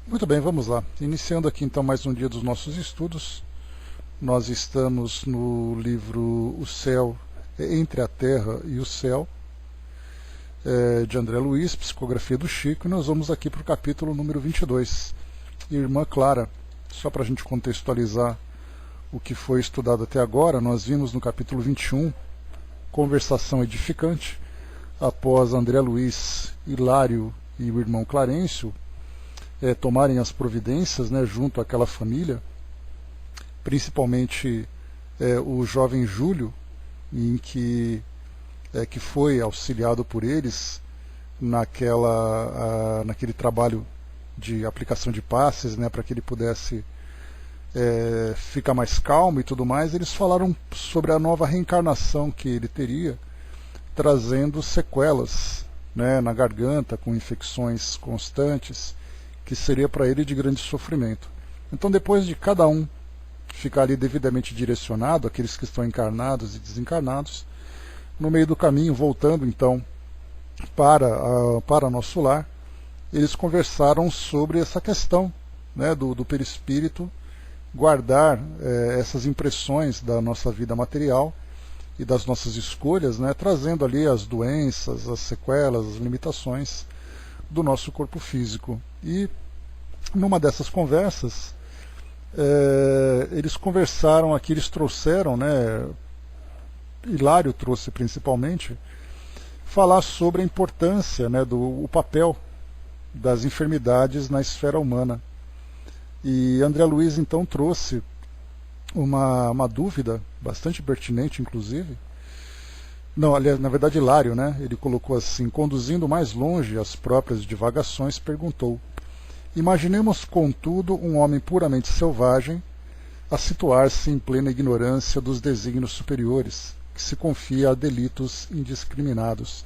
Muito bem, vamos lá. Iniciando aqui então mais um dia dos nossos estudos. Nós estamos no livro O Céu, Entre a Terra e o Céu, de André Luiz, psicografia do Chico, e nós vamos aqui para o capítulo número 22. Irmã Clara, só para a gente contextualizar o que foi estudado até agora, nós vimos no capítulo 21, conversação edificante, após André Luiz, Hilário e o irmão Clarencio tomarem as providências, junto àquela família, principalmente o jovem Júlio, em que foi auxiliado por eles naquele trabalho de aplicação de passes, para que ele pudesse ficar mais calmo e tudo mais. Eles falaram sobre a nova reencarnação que ele teria, trazendo sequelas na garganta, com infecções constantes, que seria para ele de grande sofrimento. Então, depois de cada um ficar ali devidamente direcionado, aqueles que estão encarnados e desencarnados, no meio do caminho, voltando então para nosso lar, eles conversaram sobre essa questão do perispírito guardar essas impressões da nossa vida material e das nossas escolhas, trazendo ali as doenças, as sequelas, as limitações do nosso corpo físico. E numa dessas conversas, eles conversaram aqui, eles trouxeram, Hilário trouxe principalmente, falar sobre a importância, o papel das enfermidades na esfera humana. E André Luiz então trouxe uma dúvida bastante pertinente, inclusive. Não, aliás, na verdade, Hilário, ele colocou assim: conduzindo mais longe as próprias divagações, perguntou: imaginemos, contudo, um homem puramente selvagem a situar-se em plena ignorância dos desígnios superiores, que se confia a delitos indiscriminados.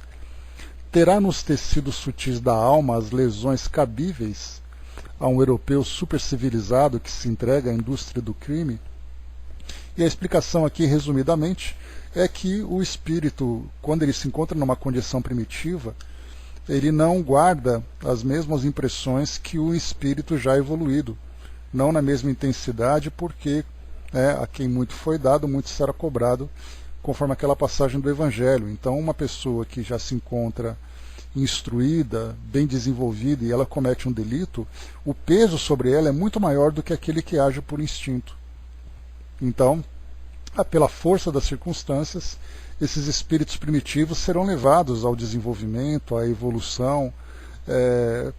Terá nos tecidos sutis da alma as lesões cabíveis a um europeu supercivilizado que se entrega à indústria do crime? E a explicação aqui, resumidamente, é que o espírito, quando ele se encontra numa condição primitiva, ele não guarda as mesmas impressões que o espírito já evoluído, não na mesma intensidade, porque a quem muito foi dado, muito será cobrado, conforme aquela passagem do Evangelho. Então, uma pessoa que já se encontra instruída, bem desenvolvida, e ela comete um delito, o peso sobre ela é muito maior do que aquele que age por instinto. Então, pela força das circunstâncias, esses espíritos primitivos serão levados ao desenvolvimento, à evolução,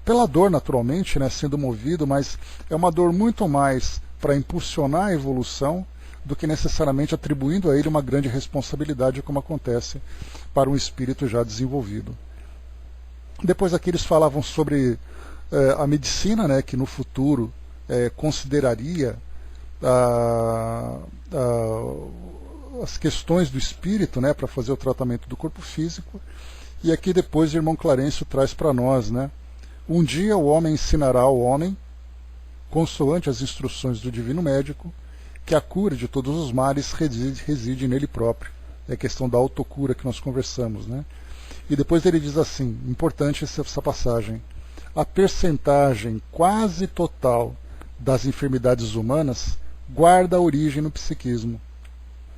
pela dor naturalmente, sendo movido, mas é uma dor muito mais para impulsionar a evolução do que necessariamente atribuindo a ele uma grande responsabilidade, como acontece para um espírito já desenvolvido. Depois aqui eles falavam sobre a medicina, que no futuro consideraria as questões do espírito, para fazer o tratamento do corpo físico. E aqui depois o irmão Clarencio traz para nós, um dia o homem ensinará ao homem, consoante as instruções do divino médico, que a cura de todos os males reside nele próprio. É a questão da autocura que nós conversamos, E depois ele diz assim, importante essa passagem: a percentagem quase total das enfermidades humanas guarda a origem no psiquismo.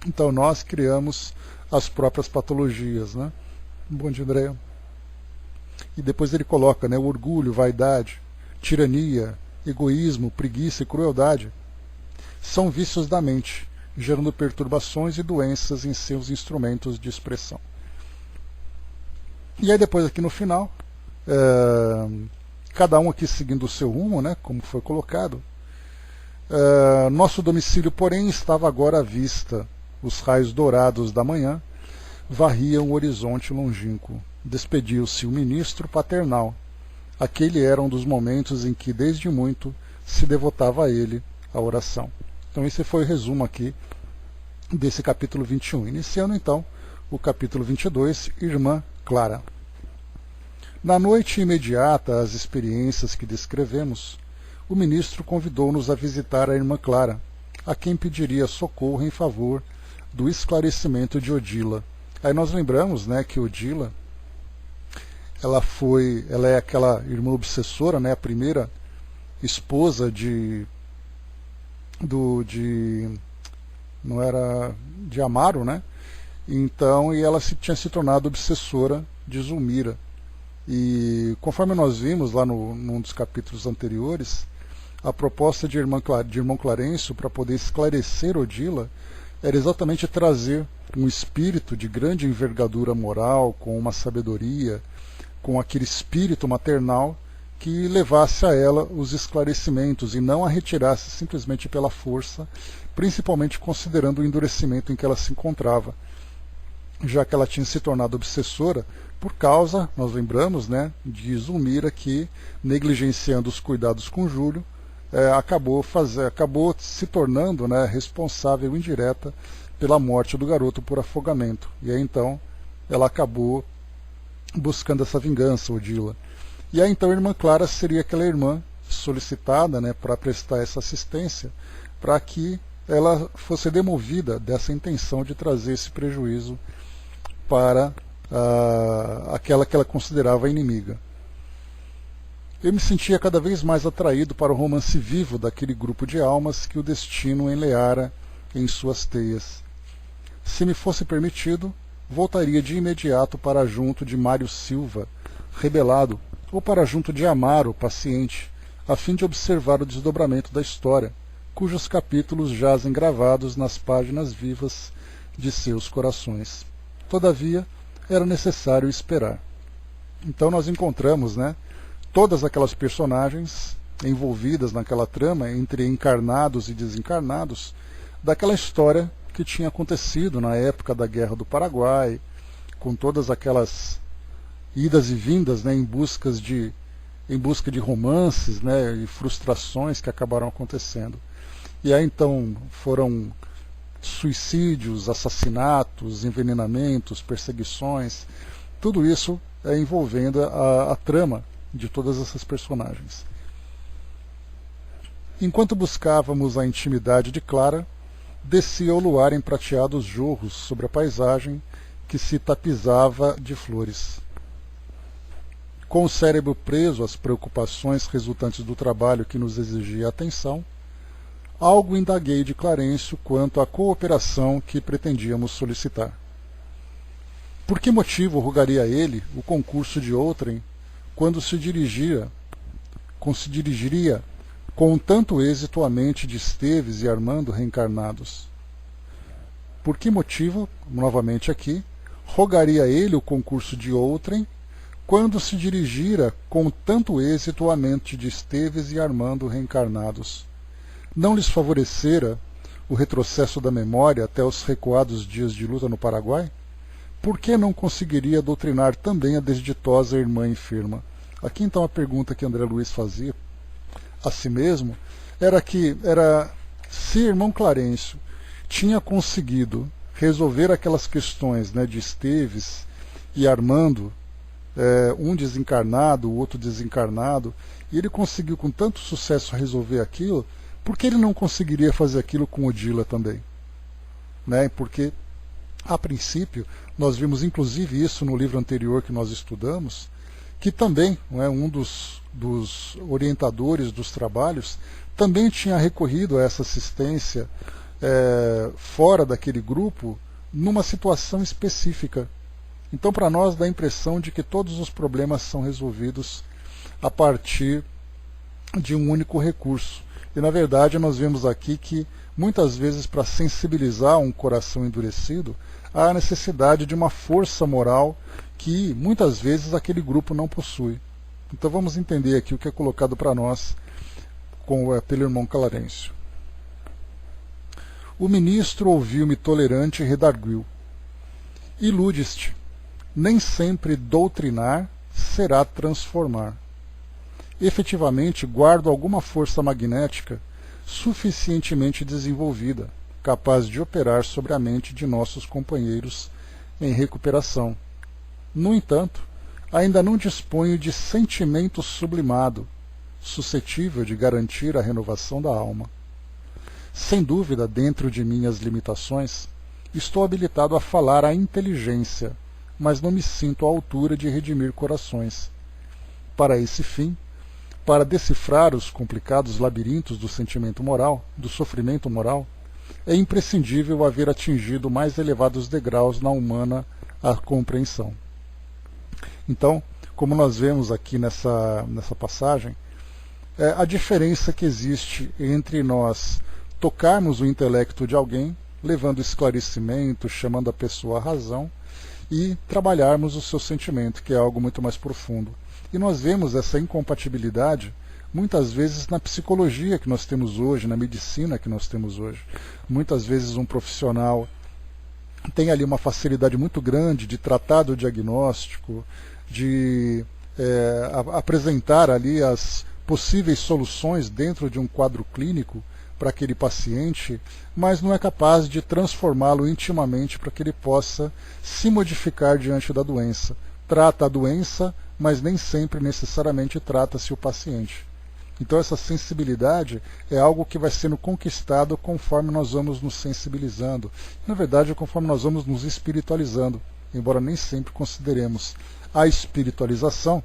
Então nós criamos as próprias patologias, Bom dia, Andréa. E depois ele coloca, o orgulho, vaidade, tirania, egoísmo, preguiça e crueldade são vícios da mente, gerando perturbações e doenças em seus instrumentos de expressão. E aí depois aqui no final, cada um aqui seguindo o seu rumo, como foi colocado. Nosso domicílio, porém, estava agora à vista. Os raios dourados da manhã varriam o horizonte longínquo. Despediu-se o ministro paternal. Aquele era um dos momentos em que, desde muito, se devotava a ele a oração. Então esse foi o resumo aqui desse capítulo 21. Iniciando então o capítulo 22, Irmã Clara. Na noite imediata às experiências que descrevemos, o ministro convidou-nos a visitar a Irmã Clara, a quem pediria socorro em favor do esclarecimento de Odila. Aí nós lembramos, que Odila, ela é aquela irmã obsessora, a primeira esposa não era de Amaro, né? Então, e ela tinha se tornado obsessora de Zulmira. E conforme nós vimos lá num dos capítulos anteriores, a proposta de irmão Clarencio para poder esclarecer Odila era exatamente trazer um espírito de grande envergadura moral, com uma sabedoria, com aquele espírito maternal que levasse a ela os esclarecimentos e não a retirasse simplesmente pela força, principalmente considerando o endurecimento em que ela se encontrava, já que ela tinha se tornado obsessora por causa, nós lembramos, né, de Zulmira, que, negligenciando os cuidados com Júlio, acabou se tornando, né, responsável indireta pela morte do garoto por afogamento. E aí então ela acabou buscando essa vingança, Odila. E aí então a irmã Clara seria aquela irmã solicitada, né, para prestar essa assistência, para que ela fosse demovida dessa intenção de trazer esse prejuízo para aquela que ela considerava inimiga. Eu me sentia cada vez mais atraído para o romance vivo daquele grupo de almas que o destino enleara em suas teias. Se me fosse permitido, voltaria de imediato para junto de Mário Silva, rebelado, ou para junto de Amaro, paciente, a fim de observar o desdobramento da história, cujos capítulos jazem gravados nas páginas vivas de seus corações. Todavia, era necessário esperar. Então nós encontramos, né, todas aquelas personagens envolvidas naquela trama entre encarnados e desencarnados daquela história que tinha acontecido na época da Guerra do Paraguai, com todas aquelas idas e vindas, né, em busca de romances, né, e frustrações que acabaram acontecendo. E aí então foram suicídios, assassinatos, envenenamentos, perseguições, tudo isso envolvendo a trama de todas essas personagens. Enquanto buscávamos a intimidade de Clara, descia o luar em prateados jorros sobre a paisagem que se tapizava de flores. Com o cérebro preso às preocupações resultantes do trabalho que nos exigia atenção, algo indaguei de Clarencio quanto à cooperação que pretendíamos solicitar. Por que motivo rogaria a ele o concurso de outrem quando se dirigiria com tanto êxito à mente de Esteves e Armando reencarnados? Por que motivo, novamente aqui, rogaria ele o concurso de outrem quando se dirigira com tanto êxito à mente de Esteves e Armando reencarnados? Não lhes favorecera o retrocesso da memória até os recuados dias de luta no Paraguai? Por que não conseguiria doutrinar também a desditosa irmã enferma? Aqui então a pergunta que André Luiz fazia a si mesmo era se irmão Clarencio tinha conseguido resolver aquelas questões, né, de Esteves e Armando, um desencarnado, o outro desencarnado, e ele conseguiu com tanto sucesso resolver aquilo, por que ele não conseguiria fazer aquilo com Odila também? Né? Porque, a princípio, nós vimos inclusive isso no livro anterior que nós estudamos, que também, um dos orientadores dos trabalhos também tinha recorrido a essa assistência fora daquele grupo, numa situação específica. Então, para nós, dá a impressão de que todos os problemas são resolvidos a partir de um único recurso. E, na verdade, nós vemos aqui que, muitas vezes, para sensibilizar um coração endurecido, há a necessidade de uma força moral que, muitas vezes, aquele grupo não possui. Então, vamos entender aqui o que é colocado para nós pelo irmão Clarencio. O ministro ouviu-me tolerante e redarguiu: iludes-te, nem sempre doutrinar será transformar. Efetivamente, guardo alguma força magnética suficientemente desenvolvida, capaz de operar sobre a mente de nossos companheiros em recuperação. No entanto, ainda não disponho de sentimento sublimado, suscetível de garantir a renovação da alma. Sem dúvida, dentro de minhas limitações, estou habilitado a falar à inteligência, mas não me sinto à altura de redimir corações. Para esse fim, para decifrar os complicados labirintos do sentimento moral, do sofrimento moral, é imprescindível haver atingido mais elevados degraus na humana compreensão. Então, como nós vemos aqui nessa passagem, a diferença que existe entre nós tocarmos o intelecto de alguém, levando esclarecimento, chamando a pessoa à razão, e trabalharmos o seu sentimento, que é algo muito mais profundo. E nós vemos essa incompatibilidade muitas vezes na psicologia que nós temos hoje, na medicina que nós temos hoje. Muitas vezes um profissional tem ali uma facilidade muito grande de tratar do diagnóstico, de apresentar ali as possíveis soluções dentro de um quadro clínico para aquele paciente, mas não é capaz de transformá-lo intimamente para que ele possa se modificar diante da doença. Trata a doença, mas nem sempre necessariamente trata-se o paciente. Então essa sensibilidade é algo que vai sendo conquistado conforme nós vamos nos sensibilizando. Na verdade, conforme nós vamos nos espiritualizando, embora nem sempre consideremos a espiritualização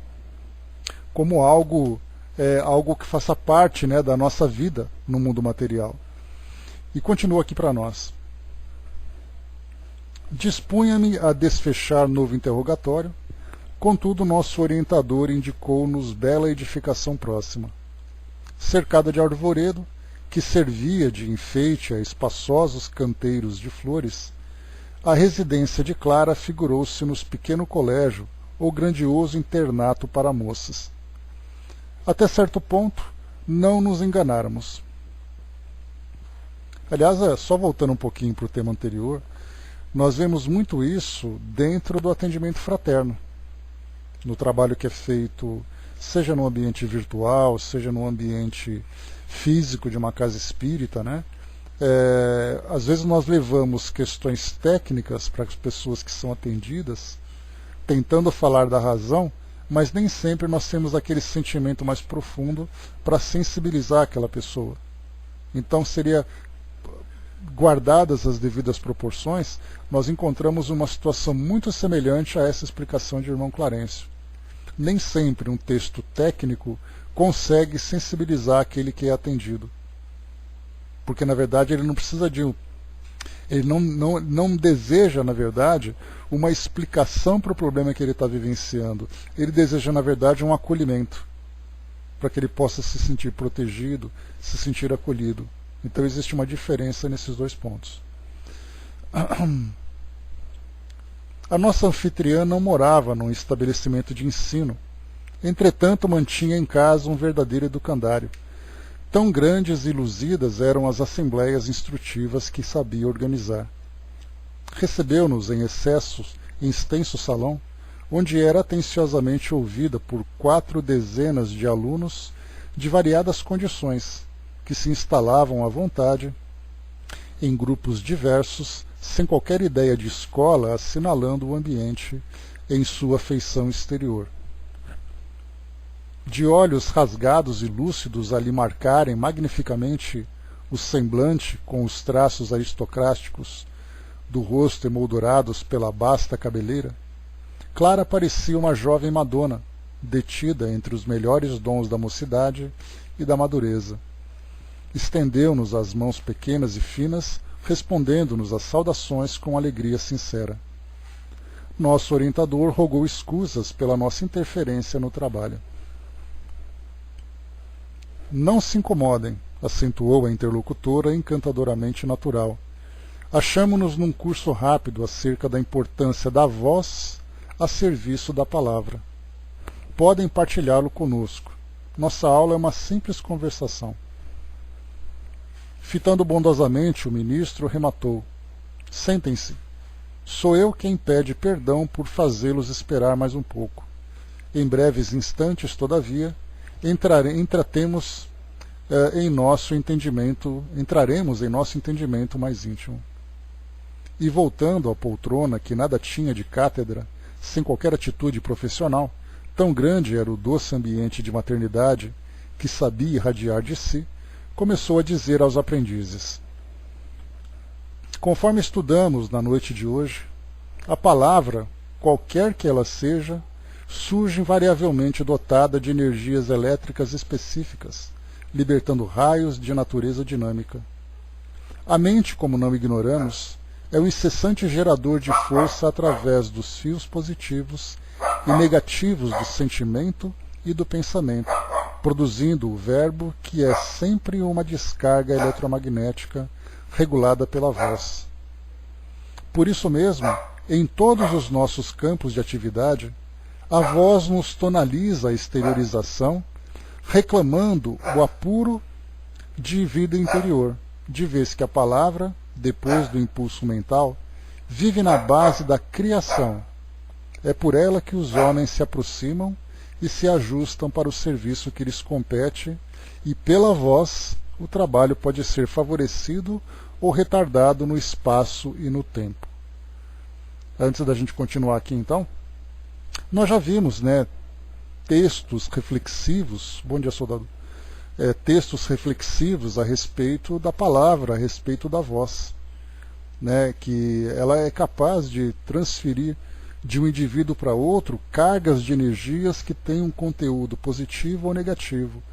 como algo que faça parte, né, da nossa vida no mundo material. E continua aqui para nós. Dispunha-me a desfechar novo interrogatório, contudo nosso orientador indicou-nos bela edificação próxima. Cercada de arvoredo, que servia de enfeite a espaçosos canteiros de flores, a residência de Clara figurou-se-nos pequeno colégio ou grandioso internato para moças. Até certo ponto, não nos enganáramos. Aliás, só voltando um pouquinho para o tema anterior, nós vemos muito isso dentro do atendimento fraterno, no trabalho que é feito, seja no ambiente virtual, seja no ambiente físico de uma casa espírita, né? Às vezes nós levamos questões técnicas para as pessoas que são atendidas, tentando falar da razão, mas nem sempre nós temos aquele sentimento mais profundo para sensibilizar aquela pessoa. Então seria, guardadas as devidas proporções, nós encontramos uma situação muito semelhante a essa explicação de irmão Clarencio. Nem sempre um texto técnico consegue sensibilizar aquele que é atendido. Porque, na verdade, ele não precisa de ele não deseja, na verdade, uma explicação para o problema que ele está vivenciando. Ele deseja, na verdade, um acolhimento, para que ele possa se sentir protegido, se sentir acolhido. Então existe uma diferença nesses dois pontos. A nossa anfitriã não morava num estabelecimento de ensino, entretanto mantinha em casa um verdadeiro educandário. Tão grandes e luzidas eram as assembleias instrutivas que sabia organizar. Recebeu-nos em extenso salão, onde era atenciosamente ouvida por 4 dezenas de alunos de variadas condições, que se instalavam à vontade, em grupos diversos, sem qualquer ideia de escola, assinalando o ambiente em sua feição exterior. De olhos rasgados e lúcidos a lhe marcarem magnificamente o semblante com os traços aristocráticos do rosto emoldurados pela basta cabeleira, Clara parecia uma jovem Madonna, detida entre os melhores dons da mocidade e da madureza. Estendeu-nos as mãos pequenas e finas, respondendo-nos às saudações com alegria sincera. Nosso orientador rogou escusas pela nossa interferência no trabalho. Não se incomodem, acentuou a interlocutora encantadoramente natural. Achamo-nos num curso rápido acerca da importância da voz a serviço da palavra. Podem partilhá-lo conosco. Nossa aula é uma simples conversação. Fitando bondosamente, o ministro rematou. Sentem-se. Sou eu quem pede perdão por fazê-los esperar mais um pouco. Em breves instantes, todavia, entraremos em nosso entendimento mais íntimo. E voltando à poltrona que nada tinha de cátedra, sem qualquer atitude profissional, tão grande era o doce ambiente de maternidade que sabia irradiar de si, começou a dizer aos aprendizes: conforme estudamos na noite de hoje, a palavra, qualquer que ela seja, surge invariavelmente dotada de energias elétricas específicas, libertando raios de natureza dinâmica. A mente, como não ignoramos, é o incessante gerador de força através dos fios positivos e negativos do sentimento e do pensamento, produzindo o verbo, que é sempre uma descarga eletromagnética regulada pela voz. Por isso mesmo, em todos os nossos campos de atividade, a voz nos tonaliza a exteriorização, reclamando o apuro de vida interior, de vez que a palavra, depois do impulso mental, vive na base da criação. É por ela que os homens se aproximam e se ajustam para o serviço que lhes compete, e pela voz o trabalho pode ser favorecido ou retardado no espaço e no tempo. Antes da gente continuar aqui então, nós já vimos, textos reflexivos, bom dia soldado, textos reflexivos a respeito da palavra, a respeito da voz, que ela é capaz de transferir de um indivíduo para outro cargas de energias que têm um conteúdo positivo ou negativo,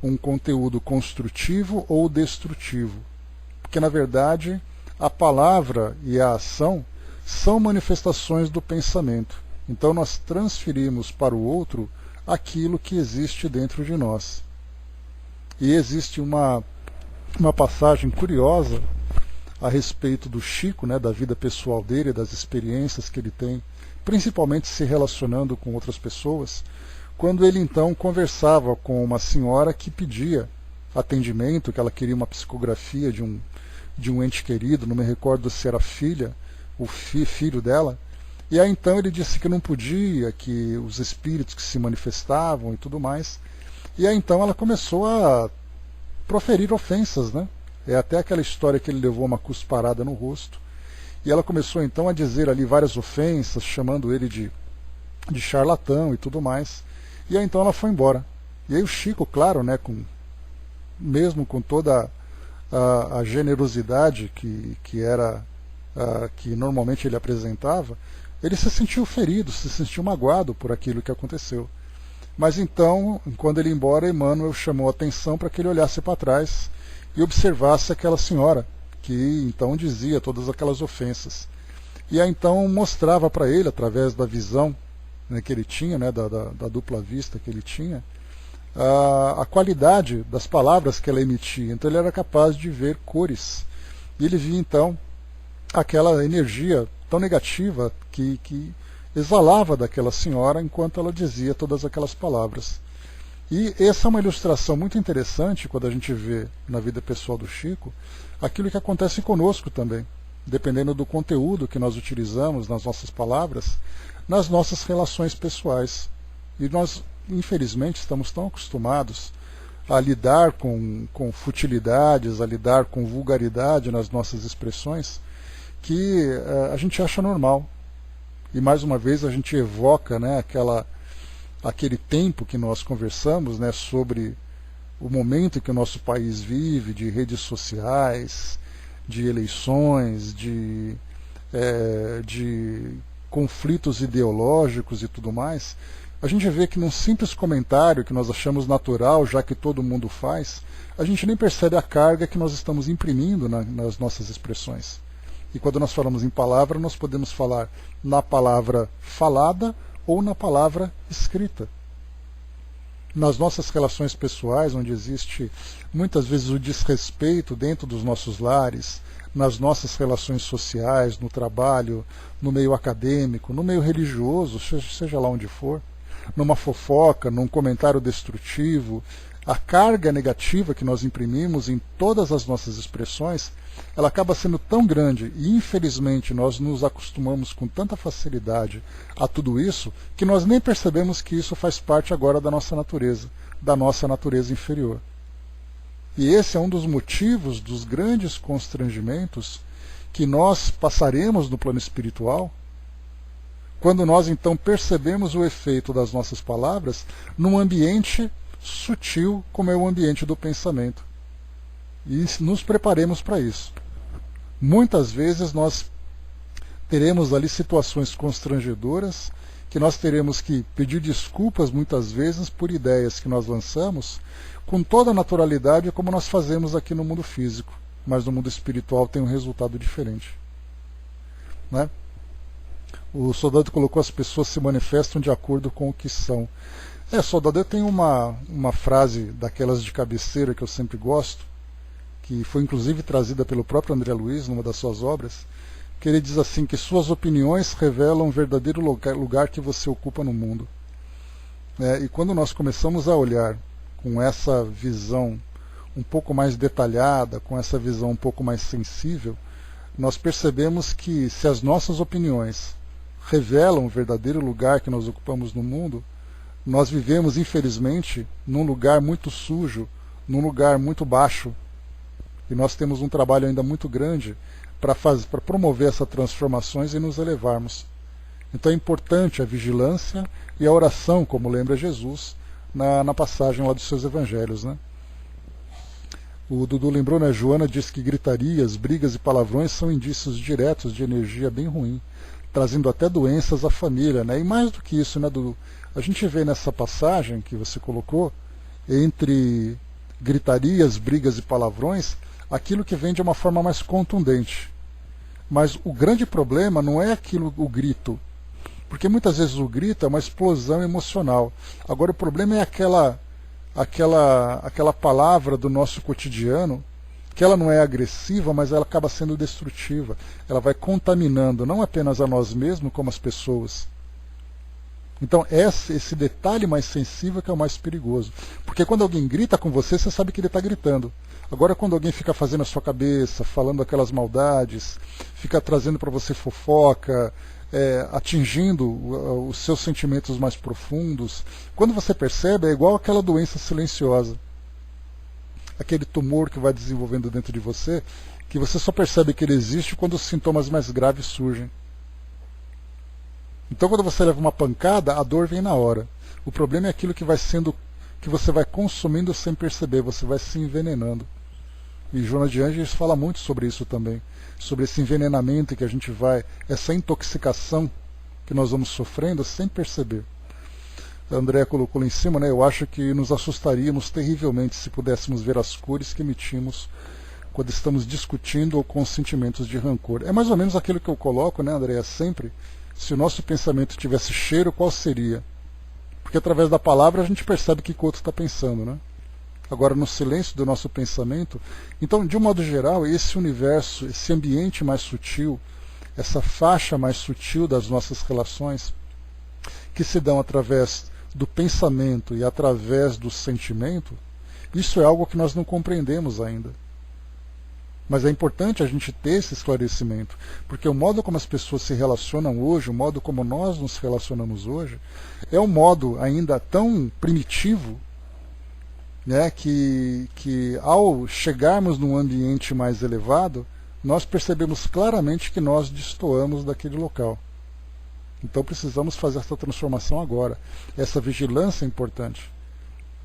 um conteúdo construtivo ou destrutivo. Porque, na verdade, a palavra e a ação são manifestações do pensamento. Então, nós transferimos para o outro aquilo que existe dentro de nós. E existe uma passagem curiosa a respeito do Chico, da vida pessoal dele, das experiências que ele tem, principalmente se relacionando com outras pessoas, quando ele então conversava com uma senhora que pedia atendimento, que ela queria uma psicografia de um ente querido, não me recordo se era filha, o filho dela, e aí então ele disse que não podia, que os espíritos que se manifestavam e tudo mais, e aí então ela começou a proferir ofensas, É até aquela história que ele levou uma cusparada no rosto, e ela começou então a dizer ali várias ofensas, chamando ele de charlatão e tudo mais, e aí então ela foi embora. E aí o Chico, claro, mesmo com toda a generosidade que normalmente ele apresentava, ele se sentiu ferido, se sentiu magoado por aquilo que aconteceu. Mas então, quando ele ia embora, Emmanuel chamou a atenção para que ele olhasse para trás e observasse aquela senhora, que então dizia todas aquelas ofensas. E aí então mostrava para ele, através da visão que ele tinha, da dupla vista que ele tinha, a qualidade das palavras que ela emitia. Então ele era capaz de ver cores. E ele via então aquela energia tão negativa que exalava daquela senhora enquanto ela dizia todas aquelas palavras. E essa é uma ilustração muito interessante quando a gente vê na vida pessoal do Chico aquilo que acontece conosco também, dependendo do conteúdo que nós utilizamos nas nossas palavras, nas nossas relações pessoais. E nós, infelizmente, estamos tão acostumados a lidar com futilidades, a lidar com vulgaridade nas nossas expressões, que a gente acha normal. E mais uma vez a gente evoca aquele tempo que nós conversamos sobre o momento que o nosso país vive, de redes sociais, de eleições, de conflitos ideológicos e tudo mais. A gente vê que num simples comentário que nós achamos natural, já que todo mundo faz, a gente nem percebe a carga que nós estamos imprimindo nas nossas expressões. E quando nós falamos em palavra, nós podemos falar na palavra falada ou na palavra escrita. Nas nossas relações pessoais, onde existe muitas vezes o desrespeito dentro dos nossos lares, nas nossas relações sociais, no trabalho, no meio acadêmico, no meio religioso, seja lá onde for, numa fofoca, num comentário destrutivo, a carga negativa que nós imprimimos em todas as nossas expressões, ela acaba sendo tão grande e infelizmente nós nos acostumamos com tanta facilidade a tudo isso que nós nem percebemos que isso faz parte agora da nossa natureza inferior. E esse é um dos motivos dos grandes constrangimentos que nós passaremos no plano espiritual, quando nós então percebemos o efeito das nossas palavras num ambiente sutil como é o ambiente do pensamento. E nos preparemos para isso. Muitas vezes nós teremos ali situações constrangedoras que nós teremos que pedir desculpas muitas vezes por ideias que nós lançamos com toda a naturalidade como nós fazemos aqui no mundo físico, mas no mundo espiritual tem um resultado diferente, né? O Soldado colocou: as pessoas se manifestam de acordo com o que são. Soldado, eu tenho uma frase daquelas de cabeceira que eu sempre gosto, que foi inclusive trazida pelo próprio André Luiz numa das suas obras, que ele diz assim, que suas opiniões revelam o verdadeiro lugar que você ocupa no mundo. E quando nós começamos a olhar com essa visão um pouco mais detalhada, com essa visão um pouco mais sensível, nós percebemos que se as nossas opiniões revelam o verdadeiro lugar que nós ocupamos no mundo, nós vivemos, infelizmente, num lugar muito sujo, num lugar muito baixo, e nós temos um trabalho ainda muito grande para promover essas transformações e nos elevarmos. Então é importante a vigilância e a oração, como lembra Jesus na passagem lá dos seus evangelhos, né? O Dudu lembrou, né? Joana diz que gritarias, brigas e palavrões são indícios diretos de energia bem ruim, trazendo até doenças à família, né? E mais do que isso, né, Dudu? A gente vê nessa passagem que você colocou, entre gritarias, brigas e palavrões, aquilo que vem de uma forma mais contundente. Mas o grande problema não é o grito, porque muitas vezes o grito é uma explosão emocional. Agora o problema é aquela palavra do nosso cotidiano, que ela não é agressiva, mas ela acaba sendo destrutiva. Ela vai contaminando não apenas a nós mesmos, como as pessoas. Então esse detalhe mais sensível que é o mais perigoso. Porque quando alguém grita com você, você sabe que ele está gritando. Agora quando alguém fica fazendo a sua cabeça, falando aquelas maldades, fica trazendo para você fofoca, atingindo os seus sentimentos mais profundos, quando você percebe, é igual aquela doença silenciosa. Aquele tumor que vai desenvolvendo dentro de você, que você só percebe que ele existe quando os sintomas mais graves surgem. Então quando você leva uma pancada, a dor vem na hora. O problema é aquilo que você vai consumindo sem perceber, você vai se envenenando. E Joana de Ângeles fala muito sobre isso também, sobre esse envenenamento que a gente vai, essa intoxicação que nós vamos sofrendo sem perceber. A Andrea colocou lá em cima, né? Eu acho que nos assustaríamos terrivelmente se pudéssemos ver as cores que emitimos quando estamos discutindo ou com sentimentos de rancor. É mais ou menos aquilo que eu coloco, né, Andrea, sempre. Se o nosso pensamento tivesse cheiro, qual seria? Porque através da palavra a gente percebe o que o outro está pensando, né? Agora, no silêncio do nosso pensamento. Então, de um modo geral, esse universo, esse ambiente mais sutil, essa faixa mais sutil das nossas relações, que se dão através do pensamento e através do sentimento, isso é algo que nós não compreendemos ainda. Mas é importante a gente ter esse esclarecimento, porque o modo como as pessoas se relacionam hoje, o modo como nós nos relacionamos hoje, é um modo ainda tão primitivo, né, que ao chegarmos num ambiente mais elevado, nós percebemos claramente que nós destoamos daquele local. Então precisamos fazer essa transformação agora. Essa vigilância é importante.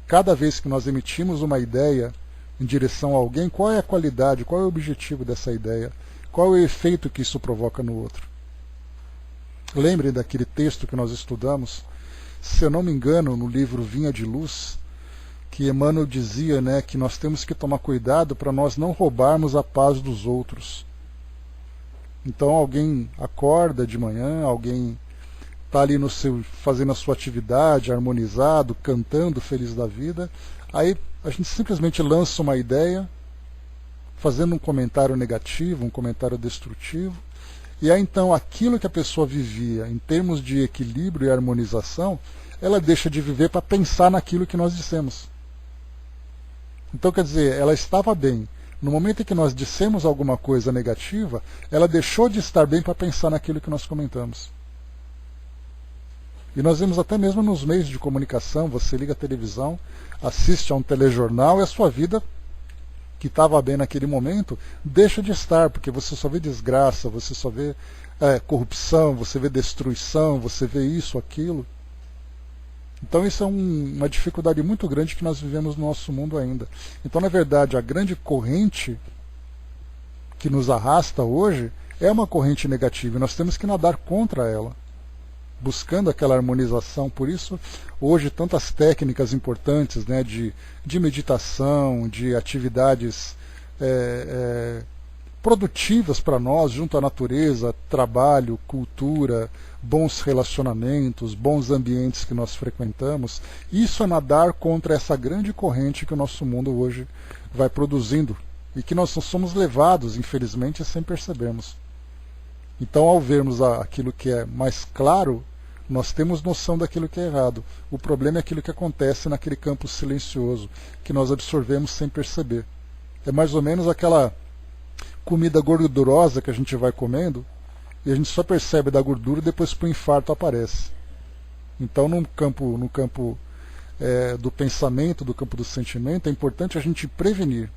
Cada vez que nós emitimos uma ideia em direção a alguém, qual é a qualidade, qual é o objetivo dessa ideia, qual é o efeito que isso provoca no outro. Lembrem daquele texto que nós estudamos, se eu não me engano, no livro Vinha de Luz, que Emmanuel dizia, né, que nós temos que tomar cuidado para nós não roubarmos a paz dos outros. Então alguém acorda de manhã, alguém está ali fazendo a sua atividade, harmonizado, cantando, feliz da vida, aí a gente simplesmente lança uma ideia, fazendo um comentário negativo, um comentário destrutivo, e aí então aquilo que a pessoa vivia em termos de equilíbrio e harmonização, ela deixa de viver para pensar naquilo que nós dissemos. Então, quer dizer, ela estava bem. No momento em que nós dissemos alguma coisa negativa, ela deixou de estar bem para pensar naquilo que nós comentamos. E nós vemos até mesmo nos meios de comunicação, você liga a televisão, assiste a um telejornal e a sua vida, que estava bem naquele momento, deixa de estar, porque você só vê desgraça, você só vê corrupção, você vê destruição, você vê isso, aquilo. Então isso é uma dificuldade muito grande que nós vivemos no nosso mundo ainda. Então, na verdade, a grande corrente que nos arrasta hoje é uma corrente negativa e nós temos que nadar contra ela. buscando aquela harmonização. Por isso, hoje, tantas técnicas importantes, né, de meditação, de atividades produtivas para nós, junto à natureza, trabalho, cultura, bons relacionamentos, bons ambientes que nós frequentamos. Isso é nadar contra essa grande corrente que o nosso mundo hoje vai produzindo e que nós somos levados, infelizmente, sem percebermos. Então, ao vermos aquilo que é mais claro, nós temos noção daquilo que é errado. O problema é aquilo que acontece naquele campo silencioso, que nós absorvemos sem perceber. É mais ou menos aquela comida gordurosa que a gente vai comendo e a gente só percebe da gordura depois que o infarto aparece. Então, no campo do pensamento, do campo do sentimento, é importante a gente prevenir,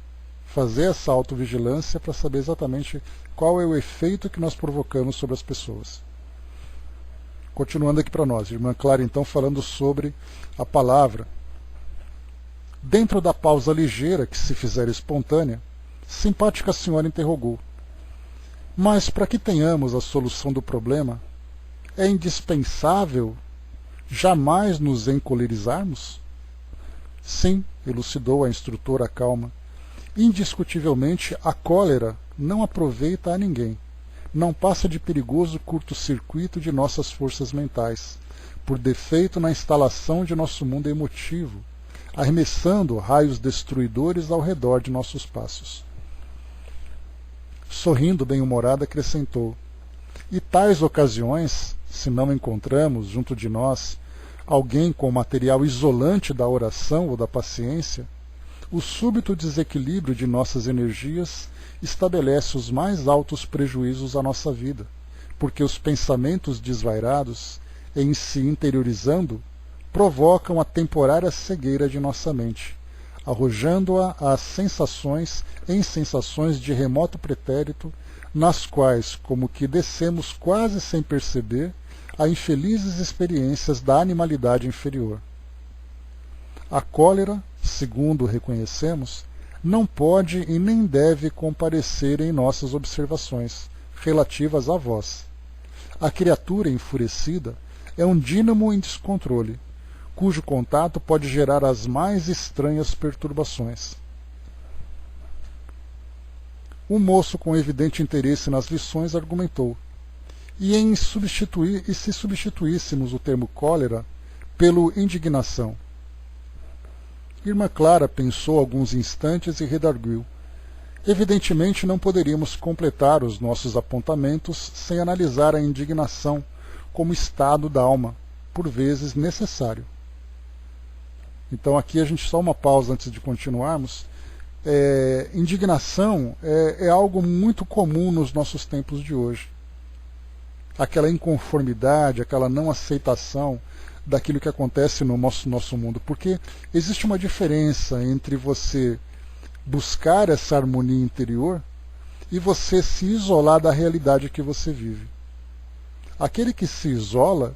fazer essa autovigilância para saber exatamente qual é o efeito que nós provocamos sobre as pessoas. Continuando aqui para nós, irmã Clara, então, falando sobre a palavra. Dentro da pausa ligeira, que se fizer espontânea, simpática senhora interrogou: mas para que tenhamos a solução do problema, é indispensável jamais nos encolerizarmos? Sim, elucidou a instrutora calma. Indiscutivelmente, a cólera não aproveita a ninguém. Não passa de perigoso curto-circuito de nossas forças mentais, por defeito na instalação de nosso mundo emotivo, arremessando raios destruidores ao redor de nossos passos. Sorrindo bem-humorada, acrescentou: e tais ocasiões, se não encontramos junto de nós alguém com o material isolante da oração ou da paciência, o súbito desequilíbrio de nossas energias estabelece os mais altos prejuízos à nossa vida, porque os pensamentos desvairados, em se interiorizando, provocam a temporária cegueira de nossa mente, arrojando-a às sensações em sensações de remoto pretérito, nas quais, como que descemos quase sem perceber, a infelizes experiências da animalidade inferior. A cólera, segundo reconhecemos, não pode e nem deve comparecer em nossas observações relativas à voz. A criatura enfurecida é um dínamo em descontrole, cujo contato pode gerar as mais estranhas perturbações. O moço, com evidente interesse nas lições, argumentou: e se substituíssemos o termo cólera pelo indignação? Irmã Clara pensou alguns instantes e redarguiu: evidentemente não poderíamos completar os nossos apontamentos sem analisar a indignação como estado da alma, por vezes necessário. Então aqui a gente só uma pausa antes de continuarmos. Indignação é algo muito comum nos nossos tempos de hoje. Aquela inconformidade, aquela não aceitação daquilo que acontece no nosso mundo, porque existe uma diferença entre você buscar essa harmonia interior e você se isolar da realidade que você vive. Aquele que se isola,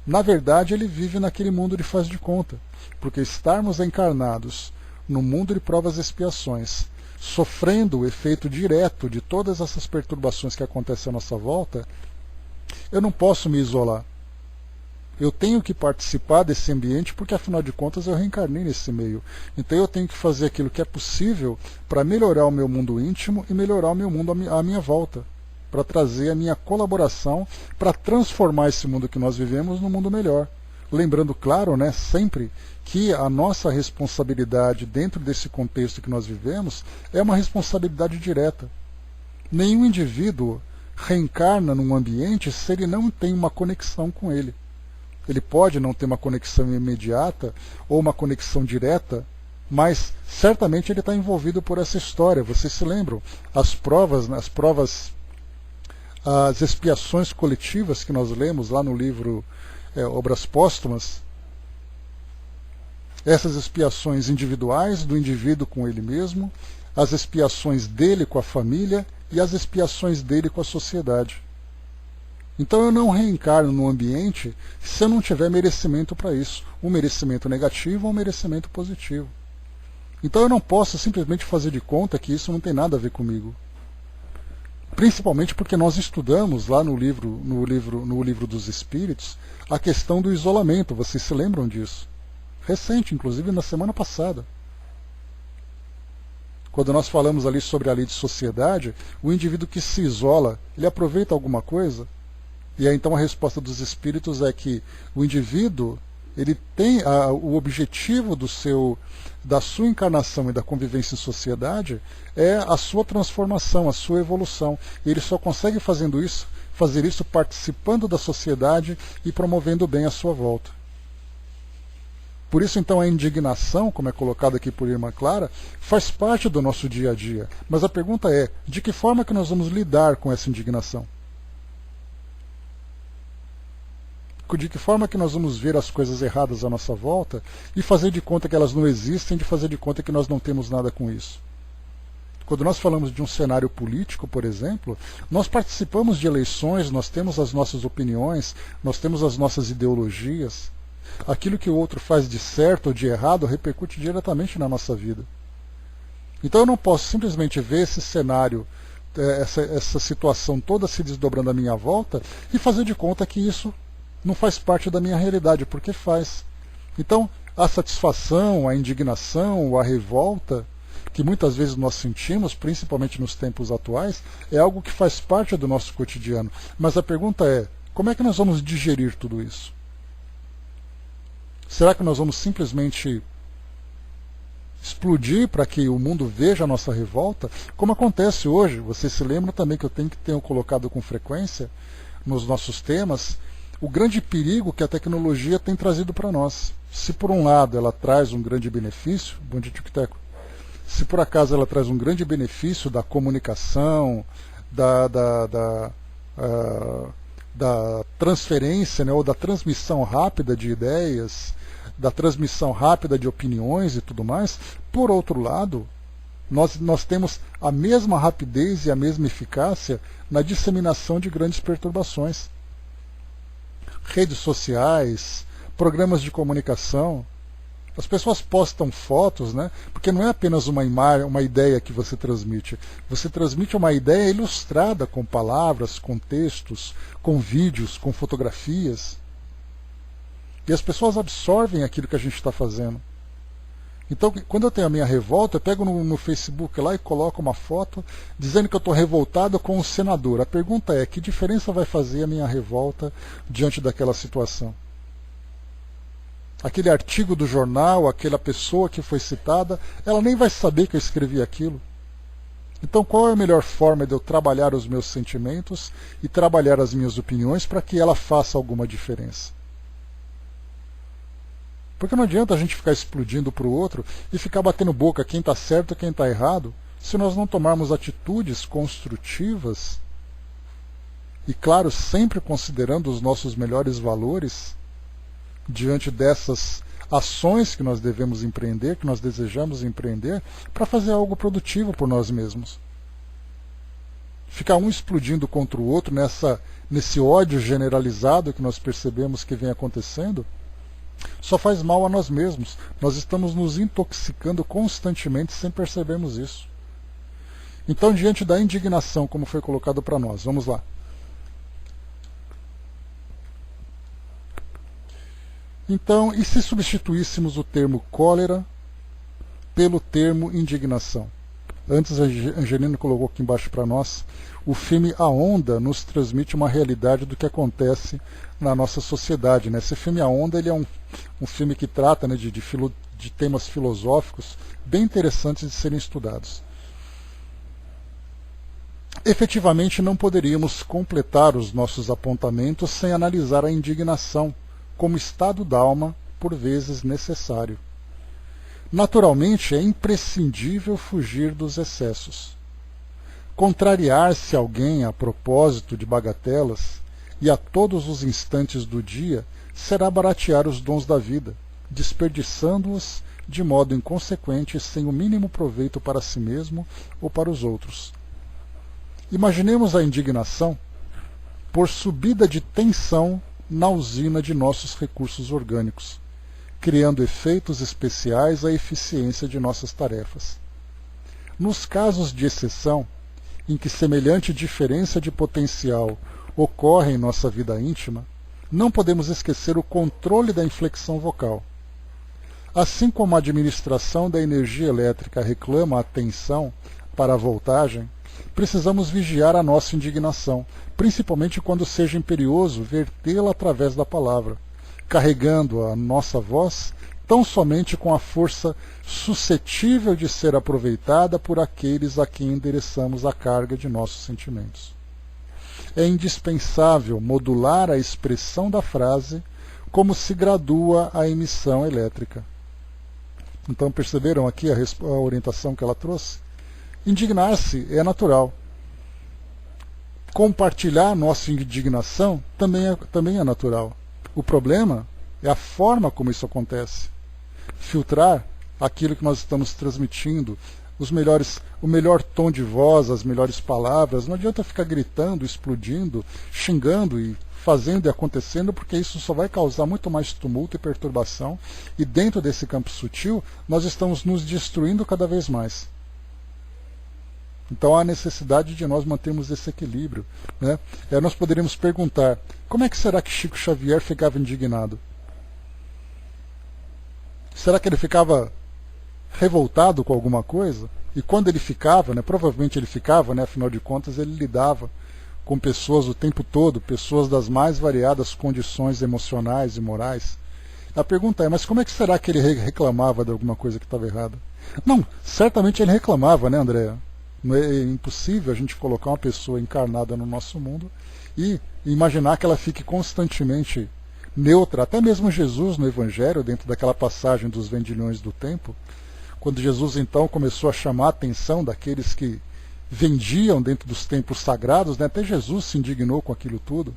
na verdade, ele vive naquele mundo de faz de conta, porque estarmos encarnados no mundo de provas e expiações, sofrendo o efeito direto de todas essas perturbações que acontecem à nossa volta, eu não posso me isolar. Eu tenho que participar desse ambiente porque, afinal de contas, eu reencarnei nesse meio. Então eu tenho que fazer aquilo que é possível para melhorar o meu mundo íntimo e melhorar o meu mundo à minha volta, para trazer a minha colaboração para transformar esse mundo que nós vivemos num mundo melhor. Lembrando, claro, sempre que a nossa responsabilidade dentro desse contexto que nós vivemos é uma responsabilidade direta. Nenhum indivíduo reencarna num ambiente se ele não tem uma conexão com ele. Ele pode não ter uma conexão imediata ou uma conexão direta, mas certamente ele está envolvido por essa história. Vocês se lembram? As expiações coletivas que nós lemos lá no livro Obras Póstumas, essas expiações individuais do indivíduo com ele mesmo, as expiações dele com a família e as expiações dele com a sociedade. Então eu não reencarno no ambiente se eu não tiver merecimento para isso, um merecimento negativo ou um merecimento positivo. Então eu não posso simplesmente fazer de conta que isso não tem nada a ver comigo. Principalmente porque nós estudamos lá no livro dos Espíritos a questão do isolamento. Vocês se lembram disso? Recente, inclusive na semana passada. Quando nós falamos ali sobre a lei de sociedade, o indivíduo que se isola, ele aproveita alguma coisa? E aí então a resposta dos Espíritos é que o indivíduo, ele tem o objetivo da sua encarnação e da convivência em sociedade é a sua transformação, a sua evolução. E ele só consegue fazer isso participando da sociedade e promovendo bem à sua volta. Por isso, então, a indignação, como é colocado aqui por Irmã Clara, faz parte do nosso dia a dia. Mas a pergunta é, de que forma que nós vamos lidar com essa indignação? De que forma que nós vamos ver as coisas erradas à nossa volta e fazer de conta que elas não existem, de fazer de conta que nós não temos nada com isso? Quando nós falamos de um cenário político, por exemplo, nós participamos de eleições, nós temos as nossas opiniões, nós temos as nossas ideologias. Aquilo que o outro faz de certo ou de errado repercute diretamente na nossa vida. Então eu não posso simplesmente ver esse cenário, essa situação toda se desdobrando à minha volta e fazer de conta que isso não faz parte da minha realidade, porque faz. Então, a satisfação, a indignação, a revolta, que muitas vezes nós sentimos, principalmente nos tempos atuais, é algo que faz parte do nosso cotidiano. Mas a pergunta é, como é que nós vamos digerir tudo isso? Será que nós vamos simplesmente explodir para que o mundo veja a nossa revolta? Como acontece hoje, vocês se lembram também que eu tenho colocado com frequência nos nossos temas, o grande perigo que a tecnologia tem trazido para nós. Se por um lado ela traz um grande benefício, bom dia, Tico-Teco, se por acaso ela traz um grande benefício da comunicação, da transferência, né, ou da transmissão rápida de ideias, da transmissão rápida de opiniões e tudo mais, por outro lado, nós temos a mesma rapidez e a mesma eficácia na disseminação de grandes perturbações. Redes sociais, programas de comunicação, as pessoas postam fotos, né? Porque não é apenas uma ideia que você transmite uma ideia ilustrada com palavras, com textos, com vídeos, com fotografias. E as pessoas absorvem aquilo que a gente está fazendo. Então, quando eu tenho a minha revolta, eu pego no Facebook lá e coloco uma foto dizendo que eu estou revoltado com o senador. A pergunta é, que diferença vai fazer a minha revolta diante daquela situação? Aquele artigo do jornal, aquela pessoa que foi citada, ela nem vai saber que eu escrevi aquilo. Então, qual é a melhor forma de eu trabalhar os meus sentimentos e trabalhar as minhas opiniões para que ela faça alguma diferença? Porque não adianta a gente ficar explodindo para o outro e ficar batendo boca quem está certo e quem está errado, se nós não tomarmos atitudes construtivas e, claro, sempre considerando os nossos melhores valores diante dessas ações que nós devemos empreender, que nós desejamos empreender, para fazer algo produtivo por nós mesmos. Ficar um explodindo contra o outro nesse ódio generalizado que nós percebemos que vem acontecendo, só faz mal a nós mesmos. Nós estamos nos intoxicando constantemente sem percebermos isso. Então, diante da indignação, como foi colocado para nós, vamos lá. Então, e se substituíssemos o termo cólera pelo termo indignação? Antes a Angelina colocou aqui embaixo para nós, o filme A Onda nos transmite uma realidade do que acontece na nossa sociedade. Né? Esse filme A Onda ele é um filme que trata, né, de temas filosóficos bem interessantes de serem estudados. Efetivamente não poderíamos completar os nossos apontamentos sem analisar a indignação como estado d'alma, por vezes necessário. Naturalmente, é imprescindível fugir dos excessos. Contrariar-se alguém a propósito de bagatelas e a todos os instantes do dia será baratear os dons da vida, desperdiçando-os de modo inconsequente sem o mínimo proveito para si mesmo ou para os outros. Imaginemos a indignação por subida de tensão na usina de nossos recursos orgânicos, criando efeitos especiais à eficiência de nossas tarefas. Nos casos de exceção, em que semelhante diferença de potencial ocorre em nossa vida íntima, não podemos esquecer o controle da inflexão vocal. Assim como a administração da energia elétrica reclama atenção para a voltagem, precisamos vigiar a nossa indignação, principalmente quando seja imperioso vertê-la através da palavra, carregando a nossa voz tão somente com a força suscetível de ser aproveitada por aqueles a quem endereçamos a carga de nossos sentimentos. É indispensável modular a expressão da frase como se gradua a emissão elétrica. Então perceberam aqui a orientação que ela trouxe? Indignar-se é natural. Compartilhar nossa indignação também é natural. O problema é a forma como isso acontece. Filtrar aquilo que nós estamos transmitindo, o melhor tom de voz, as melhores palavras. Não adianta ficar gritando, explodindo, xingando e fazendo e acontecendo, porque isso só vai causar muito mais tumulto e perturbação. E dentro desse campo sutil, nós estamos nos destruindo cada vez mais. Então há necessidade de nós mantermos esse equilíbrio, né? Nós poderíamos perguntar, como é que será que Chico Xavier ficava indignado? Será que ele ficava revoltado com alguma coisa? E quando ele ficava, né, provavelmente ele ficava, né, afinal de contas ele lidava com pessoas o tempo todo, pessoas das mais variadas condições emocionais e morais. A pergunta é, mas como é que será que ele reclamava de alguma coisa que estava errada? Não, certamente ele reclamava, né, Andréa? É impossível a gente colocar uma pessoa encarnada no nosso mundo e imaginar que ela fique constantemente neutra. Até mesmo Jesus no Evangelho, dentro daquela passagem dos vendilhões do tempo, quando Jesus então começou a chamar a atenção daqueles que vendiam dentro dos templos sagrados, né, até Jesus se indignou com aquilo tudo.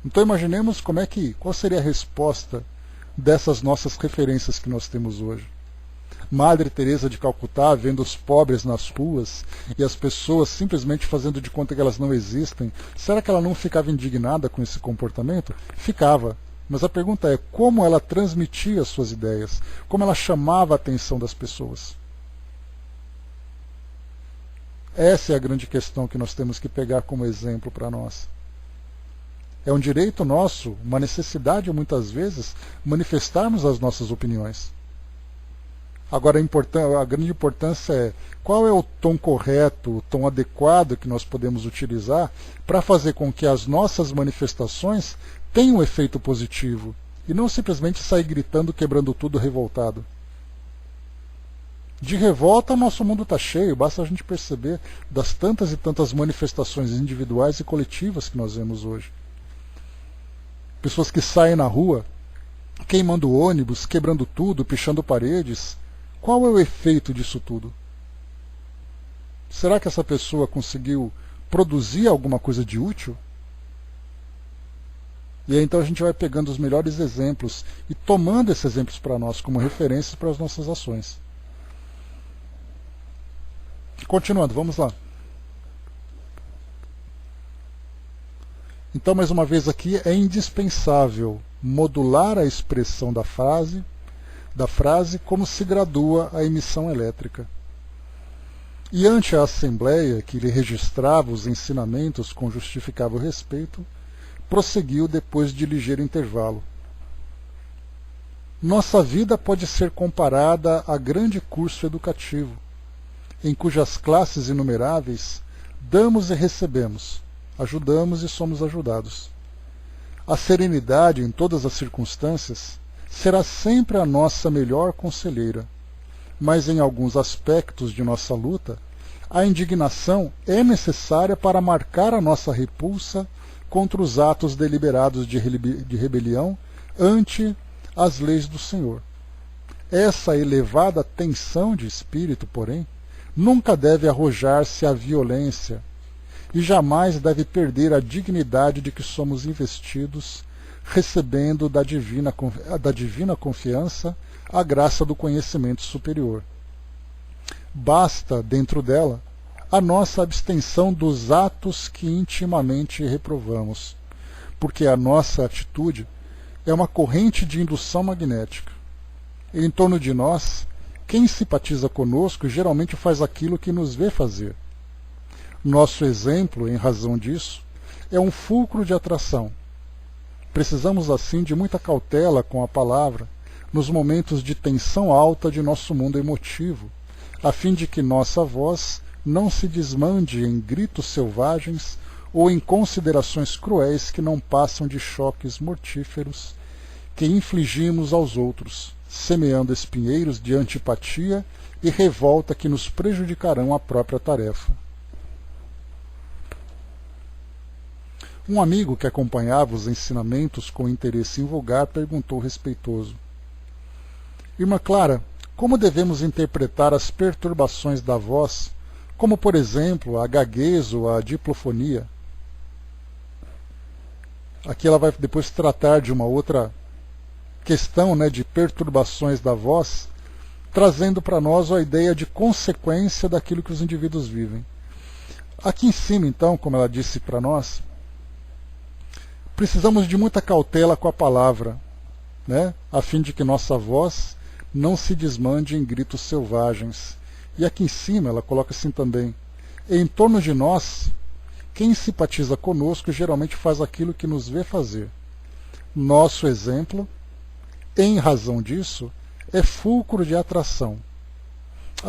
Então imaginemos qual seria a resposta dessas nossas referências que nós temos hoje. Madre Teresa de Calcutá vendo os pobres nas ruas e as pessoas simplesmente fazendo de conta que elas não existem, será que ela não ficava indignada com esse comportamento? Ficava. Mas a pergunta é, como ela transmitia suas ideias? Como ela chamava a atenção das pessoas? Essa é a grande questão que nós temos que pegar como exemplo para nós. É um direito nosso, uma necessidade muitas vezes, manifestarmos as nossas opiniões. Agora a grande importância é qual é o tom correto, o tom adequado que nós podemos utilizar para fazer com que as nossas manifestações tenham um efeito positivo e não simplesmente sair gritando, quebrando tudo, revoltado. De revolta, nosso mundo está cheio, basta a gente perceber das tantas e tantas manifestações individuais e coletivas que nós vemos hoje. Pessoas que saem na rua, queimando ônibus, quebrando tudo, pichando paredes. Qual é o efeito disso tudo? Será que essa pessoa conseguiu produzir alguma coisa de útil? E aí então a gente vai pegando os melhores exemplos e tomando esses exemplos para nós como referências para as nossas ações. Continuando, vamos lá. Então, mais uma vez aqui, é indispensável modular a expressão da frase como se gradua a emissão elétrica. E ante a assembleia, que lhe registrava os ensinamentos com justificável respeito, prosseguiu depois de ligeiro intervalo. Nossa vida pode ser comparada a grande curso educativo, em cujas classes inumeráveis damos e recebemos, ajudamos e somos ajudados. A serenidade em todas as circunstâncias será sempre a nossa melhor conselheira, mas em alguns aspectos de nossa luta, a indignação é necessária para marcar a nossa repulsa contra os atos deliberados de rebelião ante as leis do Senhor. Essa elevada tensão de espírito, porém, nunca deve arrojar-se à violência e jamais deve perder a dignidade de que somos investidos, recebendo da divina confiança a graça do conhecimento superior. Basta, dentro dela, a nossa abstenção dos atos que intimamente reprovamos, porque a nossa atitude é uma corrente de indução magnética. E em torno de nós, quem simpatiza conosco geralmente faz aquilo que nos vê fazer. Nosso exemplo, em razão disso, é um fulcro de atração. Precisamos, assim, de muita cautela com a palavra nos momentos de tensão alta de nosso mundo emotivo, a fim de que nossa voz não se desmande em gritos selvagens ou em considerações cruéis que não passam de choques mortíferos que infligimos aos outros, semeando espinheiros de antipatia e revolta que nos prejudicarão a própria tarefa. Um amigo que acompanhava os ensinamentos com interesse invulgar perguntou respeitoso: Irmã Clara, como devemos interpretar as perturbações da voz, como, por exemplo, a gaguez ou a diplofonia? Aqui ela vai depois tratar de uma outra questão, de perturbações da voz, trazendo para nós a ideia de consequência daquilo que os indivíduos vivem. Aqui em cima, então, como ela disse para nós, precisamos de muita cautela com a palavra, a fim de que nossa voz não se desmande em gritos selvagens. E aqui em cima ela coloca assim também: em torno de nós, quem simpatiza conosco geralmente faz aquilo que nos vê fazer. Nosso exemplo, em razão disso, é fulcro de atração.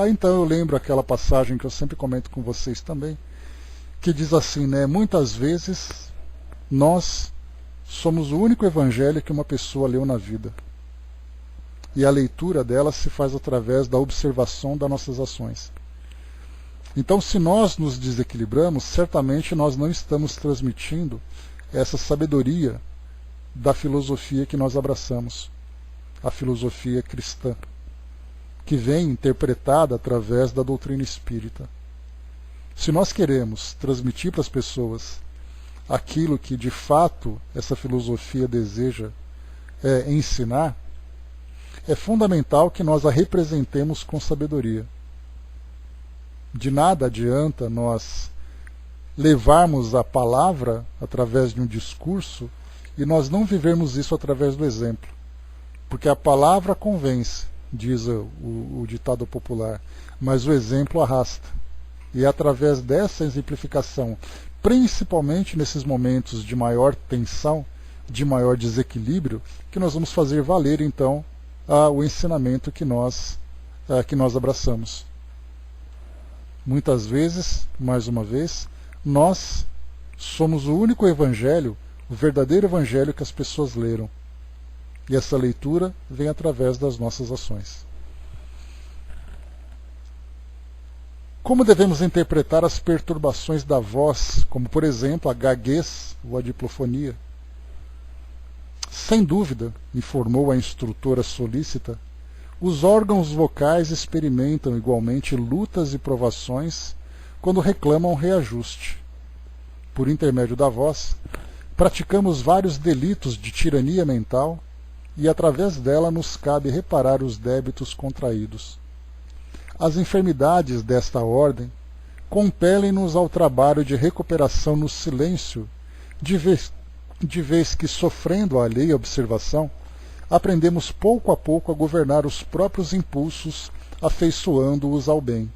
Então eu lembro aquela passagem que eu sempre comento com vocês também, que diz assim, muitas vezes nós somos o único evangelho que uma pessoa leu na vida. E a leitura dela se faz através da observação das nossas ações. Então, se nós nos desequilibramos, certamente nós não estamos transmitindo essa sabedoria da filosofia que nós abraçamos, a filosofia cristã, que vem interpretada através da doutrina espírita. Se nós queremos transmitir para as pessoas aquilo que de fato essa filosofia deseja ensinar, é fundamental que nós a representemos com sabedoria. De nada adianta nós levarmos a palavra através de um discurso e nós não vivermos isso através do exemplo. Porque a palavra convence, diz o ditado popular, mas o exemplo arrasta. E é através dessa exemplificação, principalmente nesses momentos de maior tensão, de maior desequilíbrio, que nós vamos fazer valer então o ensinamento que nós abraçamos. Muitas vezes, mais uma vez, nós somos o único evangelho, o verdadeiro evangelho que as pessoas leram. E essa leitura vem através das nossas ações. Como devemos interpretar as perturbações da voz, como por exemplo a gaguez ou a diplofonia? Sem dúvida, informou a instrutora solícita, os órgãos vocais experimentam igualmente lutas e provações quando reclamam reajuste. Por intermédio da voz, praticamos vários delitos de tirania mental e através dela nos cabe reparar os débitos contraídos. As enfermidades desta ordem compelem-nos ao trabalho de recuperação no silêncio, de vez que, sofrendo a alheia observação, aprendemos pouco a pouco a governar os próprios impulsos, afeiçoando-os ao bem.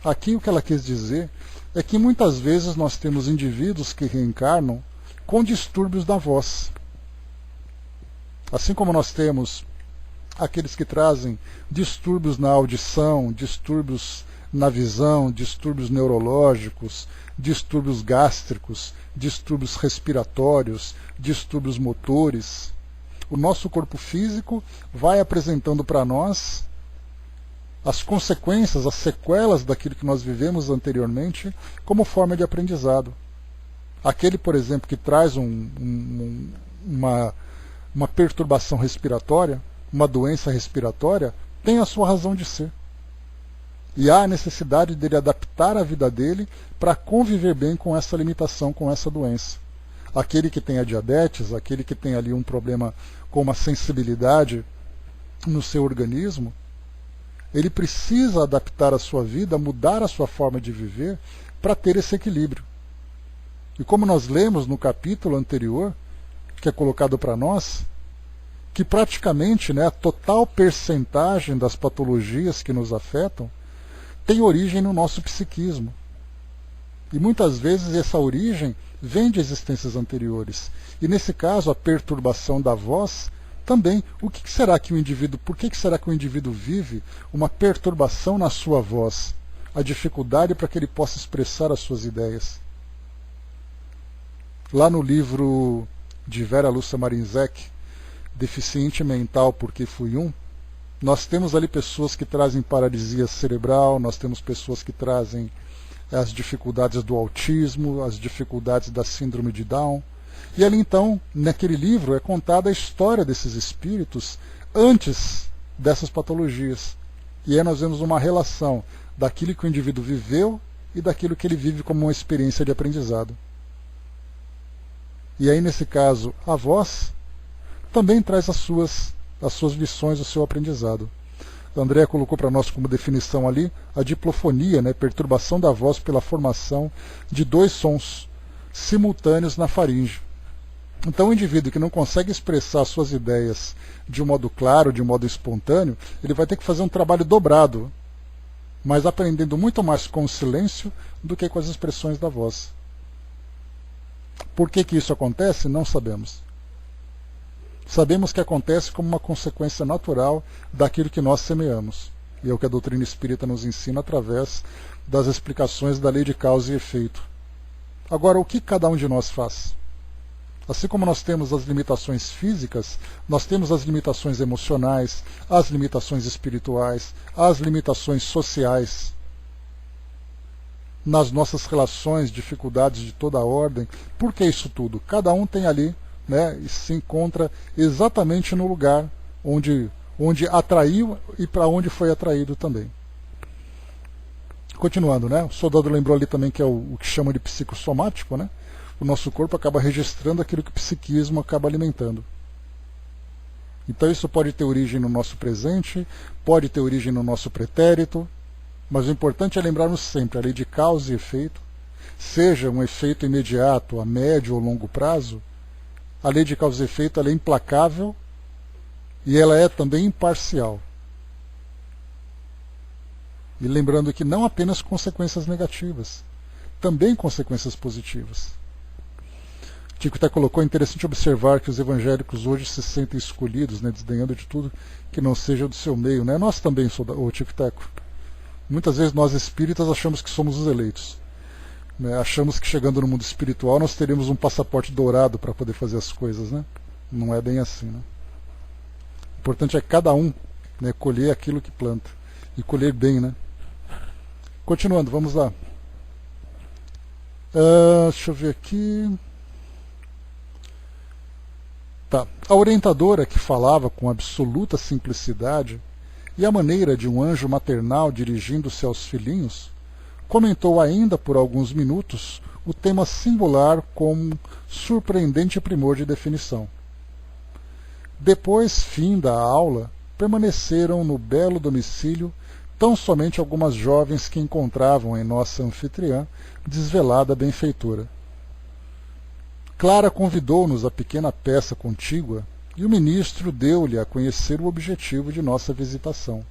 Aqui o que ela quis dizer é que muitas vezes nós temos indivíduos que reencarnam com distúrbios da voz. Assim como nós temos aqueles que trazem distúrbios na audição, distúrbios na visão, distúrbios neurológicos, distúrbios gástricos, distúrbios respiratórios, distúrbios motores. O nosso corpo físico vai apresentando para nós as consequências, as sequelas daquilo que nós vivemos anteriormente como forma de aprendizado. Aquele, por exemplo, que traz uma perturbação respiratória, uma doença respiratória, tem a sua razão de ser. E há a necessidade dele adaptar a vida dele para conviver bem com essa limitação, com essa doença. Aquele que tem a diabetes, aquele que tem ali um problema com uma sensibilidade no seu organismo, ele precisa adaptar a sua vida, mudar a sua forma de viver para ter esse equilíbrio. E como nós lemos no capítulo anterior, que é colocado para nós, que praticamente a total percentagem das patologias que nos afetam tem origem no nosso psiquismo. E muitas vezes essa origem vem de existências anteriores. E nesse caso, a perturbação da voz também. O que será que o indivíduo, por que será que o indivíduo vive uma perturbação na sua voz? A dificuldade para que ele possa expressar as suas ideias. Lá no livro de Vera Lúcia Marinzec, Deficiente Mental Porque Fui Um, nós temos ali pessoas que trazem paralisia cerebral, nós temos pessoas que trazem as dificuldades do autismo, as dificuldades da síndrome de Down. E ali então, naquele livro, é contada a história desses espíritos antes dessas patologias. E aí nós vemos uma relação daquilo que o indivíduo viveu e daquilo que ele vive como uma experiência de aprendizado. E aí, nesse caso, a voz também traz as suas lições, o seu aprendizado. A Andrea colocou para nós como definição ali a diplofonia, né, perturbação da voz pela formação de dois sons simultâneos na faringe. Então, o indivíduo que não consegue expressar suas ideias de um modo claro, de um modo espontâneo, ele vai ter que fazer um trabalho dobrado, mas aprendendo muito mais com o silêncio do que com as expressões da voz. Por que isso acontece? Não sabemos. Sabemos que acontece como uma consequência natural daquilo que nós semeamos. E é o que a doutrina espírita nos ensina através das explicações da lei de causa e efeito. Agora, o que cada um de nós faz? Assim como nós temos as limitações físicas, nós temos as limitações emocionais, as limitações espirituais, as limitações sociais. Nas nossas relações, dificuldades de toda a ordem. Por que isso tudo? Cada um tem ali, né, e se encontra exatamente no lugar onde atraiu e para onde foi atraído também. Continuando, né? O soldado lembrou ali também que é o que chama de psicossomático, né? O nosso corpo acaba registrando aquilo que o psiquismo acaba alimentando. Então isso pode ter origem no nosso presente, pode ter origem no nosso pretérito, mas o importante é lembrarmos sempre a lei de causa e efeito, seja um efeito imediato, a médio ou longo prazo. A lei de causa e efeito ela é implacável e ela é também imparcial. E lembrando que não apenas consequências negativas, também consequências positivas. Tico até colocou, é interessante observar que os evangélicos hoje se sentem escolhidos, né, desdenhando de tudo que não seja do seu meio. Né? Nós também, o Tico Teco. Muitas vezes nós espíritas achamos que somos os eleitos. Né? Achamos que chegando no mundo espiritual nós teremos um passaporte dourado para poder fazer as coisas. Né? Não é bem assim. Né? O importante é cada um, né, colher aquilo que planta. E colher bem. Né? Continuando, vamos lá. Deixa eu ver aqui. Tá. A orientadora, que falava com absoluta simplicidade e a maneira de um anjo maternal dirigindo-se aos filhinhos, comentou ainda por alguns minutos o tema singular com surpreendente primor de definição. Depois, fim da aula, permaneceram no belo domicílio tão somente algumas jovens que encontravam em nossa anfitriã desvelada benfeitora. Clara convidou-nos à pequena peça contígua e o ministro deu-lhe a conhecer o objetivo de nossa visitação.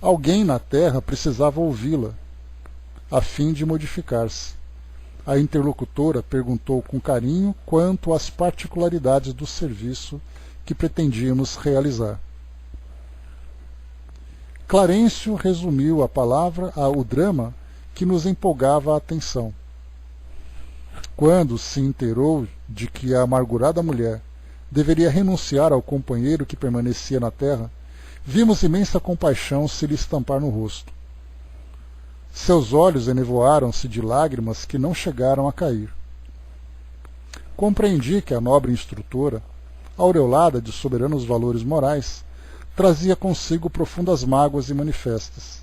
Alguém na terra precisava ouvi-la, a fim de modificar-se. A interlocutora perguntou com carinho quanto às particularidades do serviço que pretendíamos realizar. Clarencio resumiu a palavra o drama que nos empolgava a atenção. Quando se inteirou de que a amargurada mulher deveria renunciar ao companheiro que permanecia na terra, vimos imensa compaixão se lhe estampar no rosto. Seus olhos enevoaram-se de lágrimas que não chegaram a cair. Compreendi que a nobre instrutora, aureolada de soberanos valores morais, trazia consigo profundas mágoas e manifestas.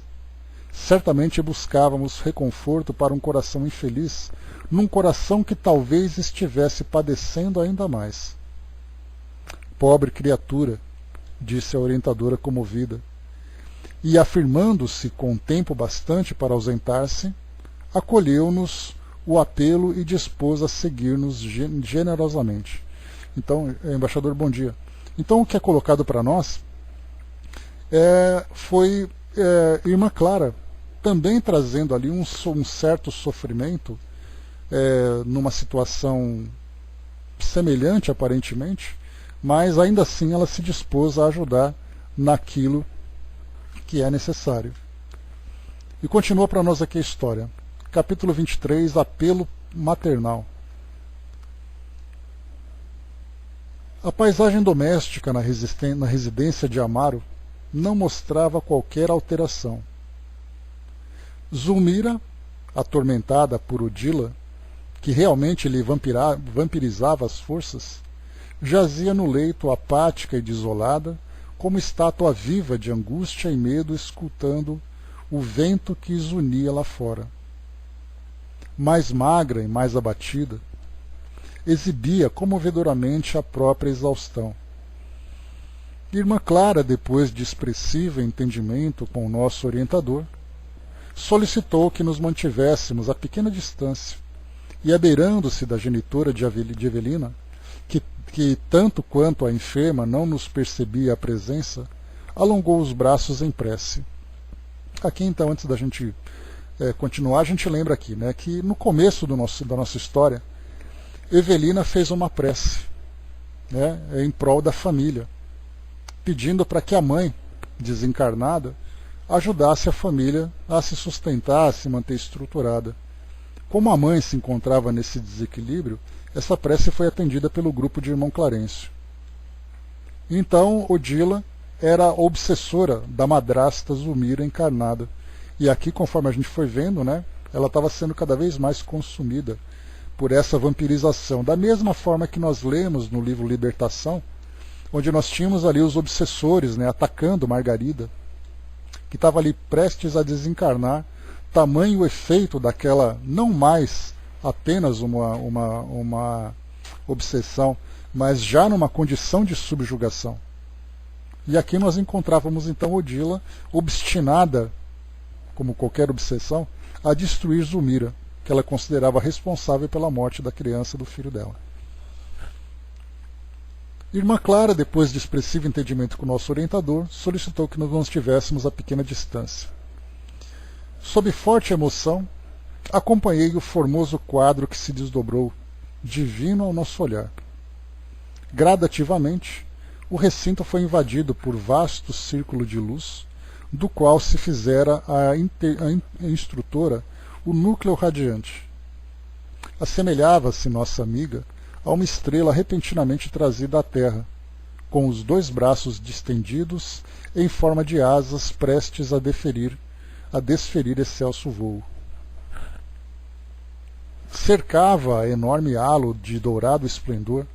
Certamente buscávamos reconforto para um coração infeliz, num coração que talvez estivesse padecendo ainda mais. Pobre criatura, disse a orientadora comovida, e afirmando-se com tempo bastante para ausentar-se, acolheu-nos o apelo e dispôs a seguir-nos generosamente. Então, embaixador, bom dia. Então, o que é colocado para nós foi Irmã Clara, também trazendo ali um certo sofrimento, numa situação semelhante aparentemente, mas ainda assim ela se dispôs a ajudar naquilo que é necessário. E continua para nós aqui a história. Capítulo 23, apelo maternal. A paisagem doméstica na residência de Amaro não mostrava qualquer alteração. Zulmira, atormentada por Odila, que realmente lhe vampirizava as forças, jazia no leito apática e desolada, como estátua viva de angústia e medo, escutando o vento que os unia lá fora. Mais magra e mais abatida, exibia comovedoramente a própria exaustão. Irmã Clara, depois de expressivo entendimento com o nosso orientador, solicitou que nos mantivéssemos a pequena distância, e abeirando-se da genitora de Evelina, que tanto quanto a enferma não nos percebia a presença, alongou os braços em prece. Aqui então, antes da gente continuar, a gente lembra aqui, né, que no começo da nossa história, Evelina fez uma prece, né, em prol da família, pedindo para que a mãe, desencarnada, ajudasse a família a se sustentar, a se manter estruturada. Como a mãe se encontrava nesse desequilíbrio, essa prece foi atendida pelo grupo de irmão Clarencio. Então, Odila era a obsessora da madrasta Zulmira encarnada. E aqui, conforme a gente foi vendo, né, ela estava sendo cada vez mais consumida por essa vampirização. Da mesma forma que nós lemos no livro Libertação, onde nós tínhamos ali os obsessores, né, atacando Margarida, que estava ali prestes a desencarnar, tamanho o efeito daquela, não mais apenas uma obsessão, mas já numa condição de subjugação. E aqui nós encontrávamos então Odila obstinada, como qualquer obsessão, a destruir Zulmira, que ela considerava responsável pela morte da criança do filho dela. Irmã Clara, depois de expressivo entendimento com o nosso orientador, solicitou que nós mantivéssemos a pequena distância. Sob forte emoção, acompanhei o formoso quadro que se desdobrou, divino ao nosso olhar. Gradativamente, o recinto foi invadido por vasto círculo de luz, do qual se fizera a instrutora o núcleo radiante. Assemelhava-se nossa amiga a uma estrela repentinamente trazida à terra, com os dois braços distendidos em forma de asas prestes a desferir excelso voo. Cercava a enorme halo de dourado esplendor,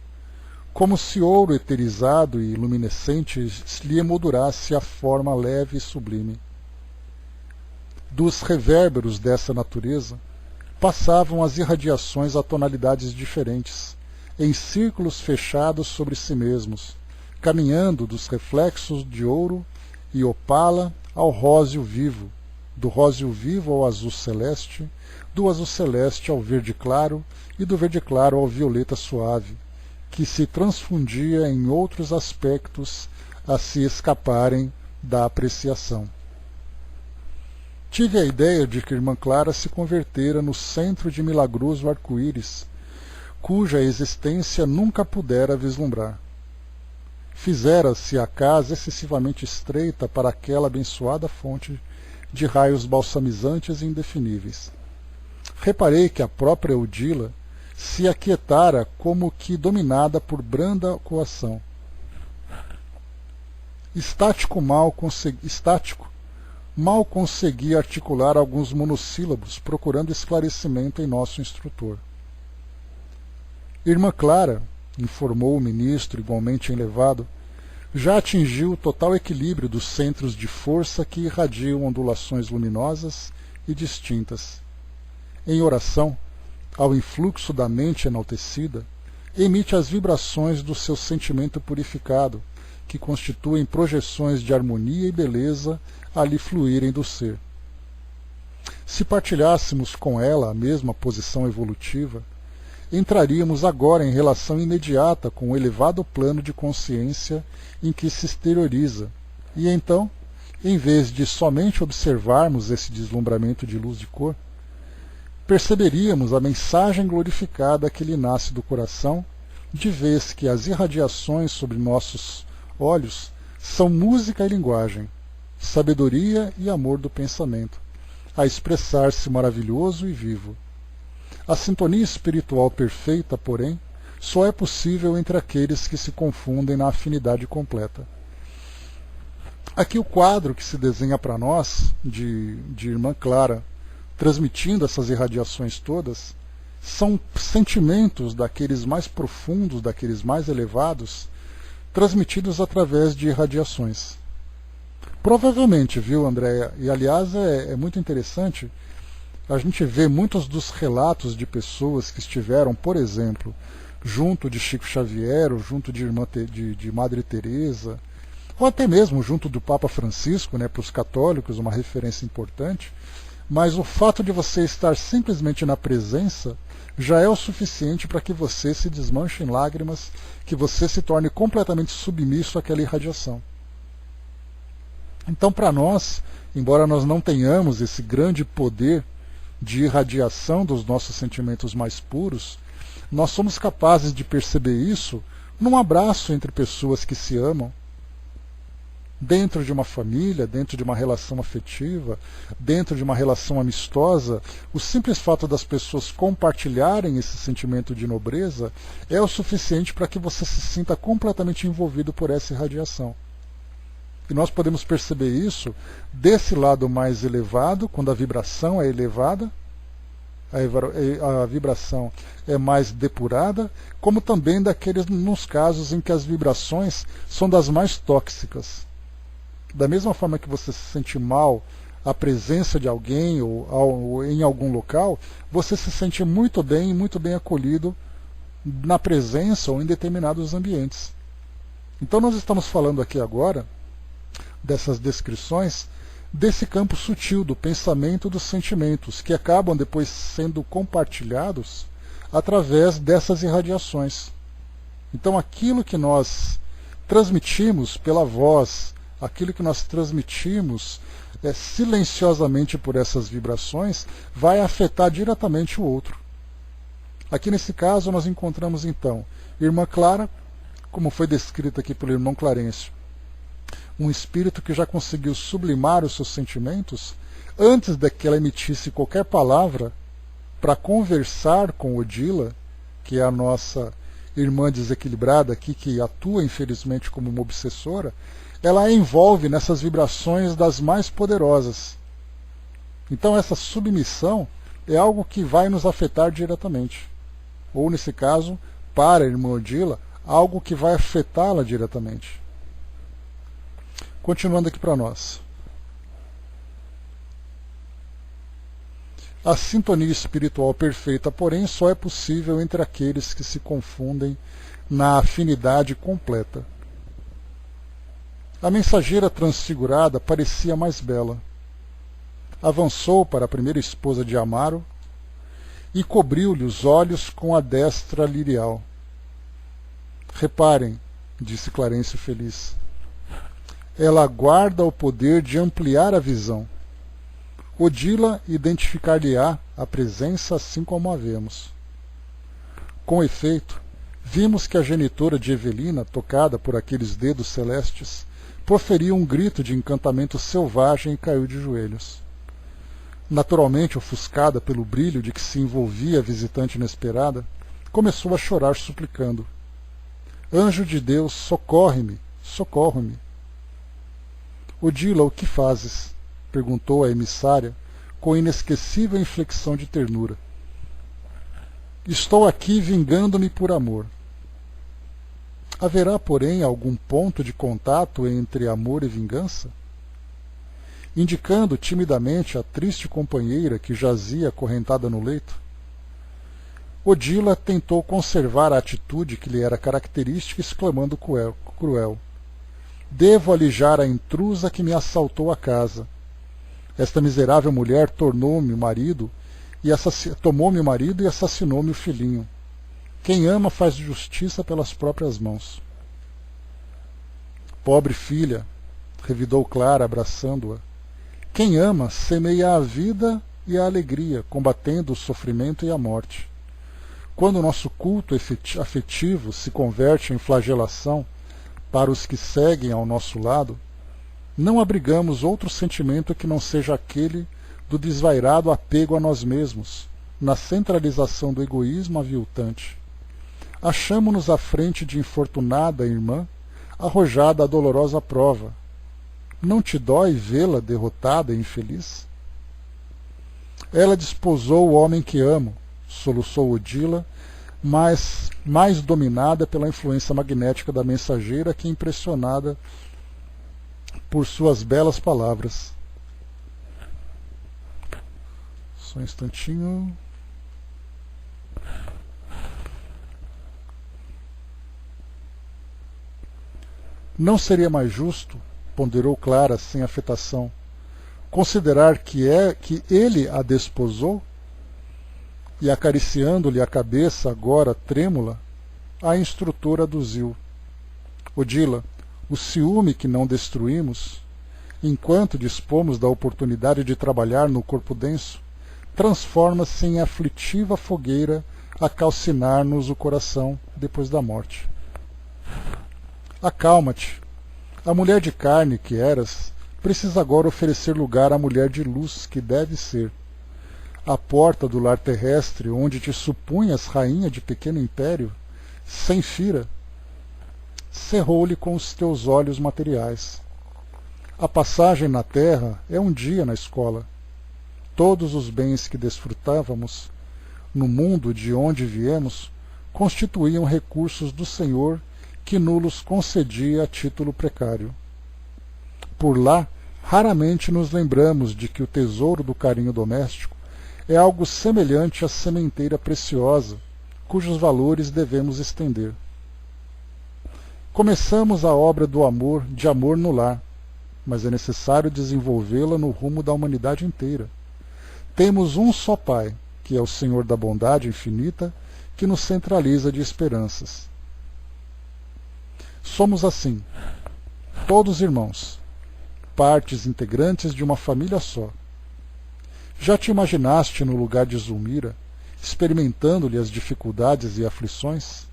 como se ouro eterizado e luminescente lhe emoldurasse a forma leve e sublime. Dos revérberos dessa natureza passavam as irradiações a tonalidades diferentes, em círculos fechados sobre si mesmos, caminhando dos reflexos de ouro e opala ao róseo vivo, do róseo vivo ao azul celeste, do azul celeste ao verde claro e do verde claro ao violeta suave, que se transfundia em outros aspectos a se escaparem da apreciação. Tive a ideia de que Irmã Clara se convertera no centro de milagroso arco-íris, cuja existência nunca pudera vislumbrar. Fizera-se a casa excessivamente estreita para aquela abençoada fonte de raios balsamizantes e indefiníveis. Reparei que a própria Odila se aquietara como que dominada por branda coação. Estático, mal conseguia articular alguns monossílabos, procurando esclarecimento em nosso instrutor. Irmã Clara, informou o ministro, igualmente elevado, já atingiu o total equilíbrio dos centros de força que irradiam ondulações luminosas e distintas. Em oração, ao influxo da mente enaltecida, emite as vibrações do seu sentimento purificado, que constituem projeções de harmonia e beleza a lhe fluírem do ser. Se partilhássemos com ela a mesma posição evolutiva, entraríamos agora em relação imediata com o elevado plano de consciência em que se exterioriza, e então em vez de somente observarmos esse deslumbramento de luz de cor, perceberíamos a mensagem glorificada que lhe nasce do coração, de vez que as irradiações sobre nossos olhos são música e linguagem, sabedoria e amor do pensamento, a expressar-se maravilhoso e vivo. A sintonia espiritual perfeita, porém, só é possível entre aqueles que se confundem na afinidade completa. Aqui o quadro que se desenha para nós, de Irmã Clara, transmitindo essas irradiações todas, são sentimentos daqueles mais profundos, daqueles mais elevados, transmitidos através de irradiações. Provavelmente, viu, Andréia? E aliás é muito interessante, a gente vê muitos dos relatos de pessoas que estiveram, por exemplo, junto de Chico Xavier, ou junto de Madre Teresa, ou até mesmo junto do Papa Francisco, né, para os católicos, uma referência importante, mas o fato de você estar simplesmente na presença já é o suficiente para que você se desmanche em lágrimas, que você se torne completamente submisso àquela irradiação. Então, para nós, embora nós não tenhamos esse grande poder de irradiação dos nossos sentimentos mais puros, nós somos capazes de perceber isso num abraço entre pessoas que se amam, dentro de uma família, dentro de uma relação afetiva, dentro de uma relação amistosa. O simples fato das pessoas compartilharem esse sentimento de nobreza é o suficiente para que você se sinta completamente envolvido por essa irradiação. E nós podemos perceber isso desse lado mais elevado, quando a vibração é elevada, a vibração é mais depurada, como também daqueles nos casos em que as vibrações são das mais tóxicas. Da mesma forma que você se sente mal à presença de alguém ou em algum local, você se sente muito bem acolhido na presença ou em determinados ambientes. Então nós estamos falando aqui agora dessas descrições desse campo sutil do pensamento e dos sentimentos, que acabam depois sendo compartilhados através dessas irradiações. Então aquilo que nós transmitimos pela voz, aquilo que nós transmitimos silenciosamente por essas vibrações, vai afetar diretamente o outro. Aqui nesse caso nós encontramos então Irmã Clara, como foi descrita aqui pelo irmão Clarencio, um espírito que já conseguiu sublimar os seus sentimentos antes de que ela emitisse qualquer palavra para conversar com Odila, que é a nossa irmã desequilibrada aqui, que atua infelizmente como uma obsessora. Ela a envolve nessas vibrações das mais poderosas. Então essa submissão é algo que vai nos afetar diretamente. Ou nesse caso, para a irmã Odila, algo que vai afetá-la diretamente. Continuando aqui para nós. A sintonia espiritual perfeita, porém, só é possível entre aqueles que se confundem na afinidade completa. A mensageira transfigurada parecia mais bela. Avançou para a primeira esposa de Amaro e cobriu-lhe os olhos com a destra lirial. Reparem, disse Clarencio feliz, ela guarda o poder de ampliar a visão. Odila identificar-lhe-á a presença assim como a vemos. Com efeito, vimos que a genitora de Evelina, tocada por aqueles dedos celestes, proferiu um grito de encantamento selvagem e caiu de joelhos. Naturalmente ofuscada pelo brilho de que se envolvia a visitante inesperada, começou a chorar suplicando. Anjo de Deus, socorre-me, socorre-me. Odila, o que fazes? Perguntou a emissária, com inesquecível inflexão de ternura. Estou aqui vingando-me por amor. Haverá, porém, algum ponto de contato entre amor e vingança? Indicando timidamente a triste companheira que jazia acorrentada no leito, Odila tentou conservar a atitude que lhe era característica, exclamando cruel. Devo alijar a intrusa que me assaltou a casa. Esta miserável mulher tomou-me o marido e assassinou-me o filhinho. Quem ama faz justiça pelas próprias mãos. Pobre filha, revidou Clara, abraçando-a. Quem ama semeia a vida e a alegria, combatendo o sofrimento e a morte. Quando o nosso culto afetivo se converte em flagelação para os que seguem ao nosso lado, não abrigamos outro sentimento que não seja aquele do desvairado apego a nós mesmos, na centralização do egoísmo aviltante. Achamo-nos à frente de infortunada irmã, arrojada à dolorosa prova. Não te dói vê-la derrotada e infeliz? Ela desposou o homem que amo, soluçou Odila, mas mais dominada pela influência magnética da mensageira que impressionada por suas belas palavras. Só um instantinho. Não seria mais justo, ponderou Clara sem afetação, considerar que ele a desposou? E acariciando-lhe a cabeça, agora trêmula, a instrutora aduziu. Odila, o ciúme que não destruímos, enquanto dispomos da oportunidade de trabalhar no corpo denso, transforma-se em aflitiva fogueira a calcinar-nos o coração depois da morte. Acalma-te. A mulher de carne que eras precisa agora oferecer lugar à mulher de luz que deve ser. A porta do lar terrestre, onde te supunhas rainha de pequeno império, sem fira, cerrou-lhe com os teus olhos materiais. A passagem na terra é um dia na escola. Todos os bens que desfrutávamos, no mundo de onde viemos, constituíam recursos do Senhor que nulos concedia a título precário. Por lá, raramente nos lembramos de que o tesouro do carinho doméstico é algo semelhante à sementeira preciosa, cujos valores devemos estender. Começamos a obra do amor, de amor no lar, mas é necessário desenvolvê-la no rumo da humanidade inteira. Temos um só Pai, que é o Senhor da bondade infinita, que nos centraliza de esperanças. Somos assim, todos irmãos, partes integrantes de uma família só. Já te imaginaste no lugar de Zulmira, experimentando-lhe as dificuldades e aflições?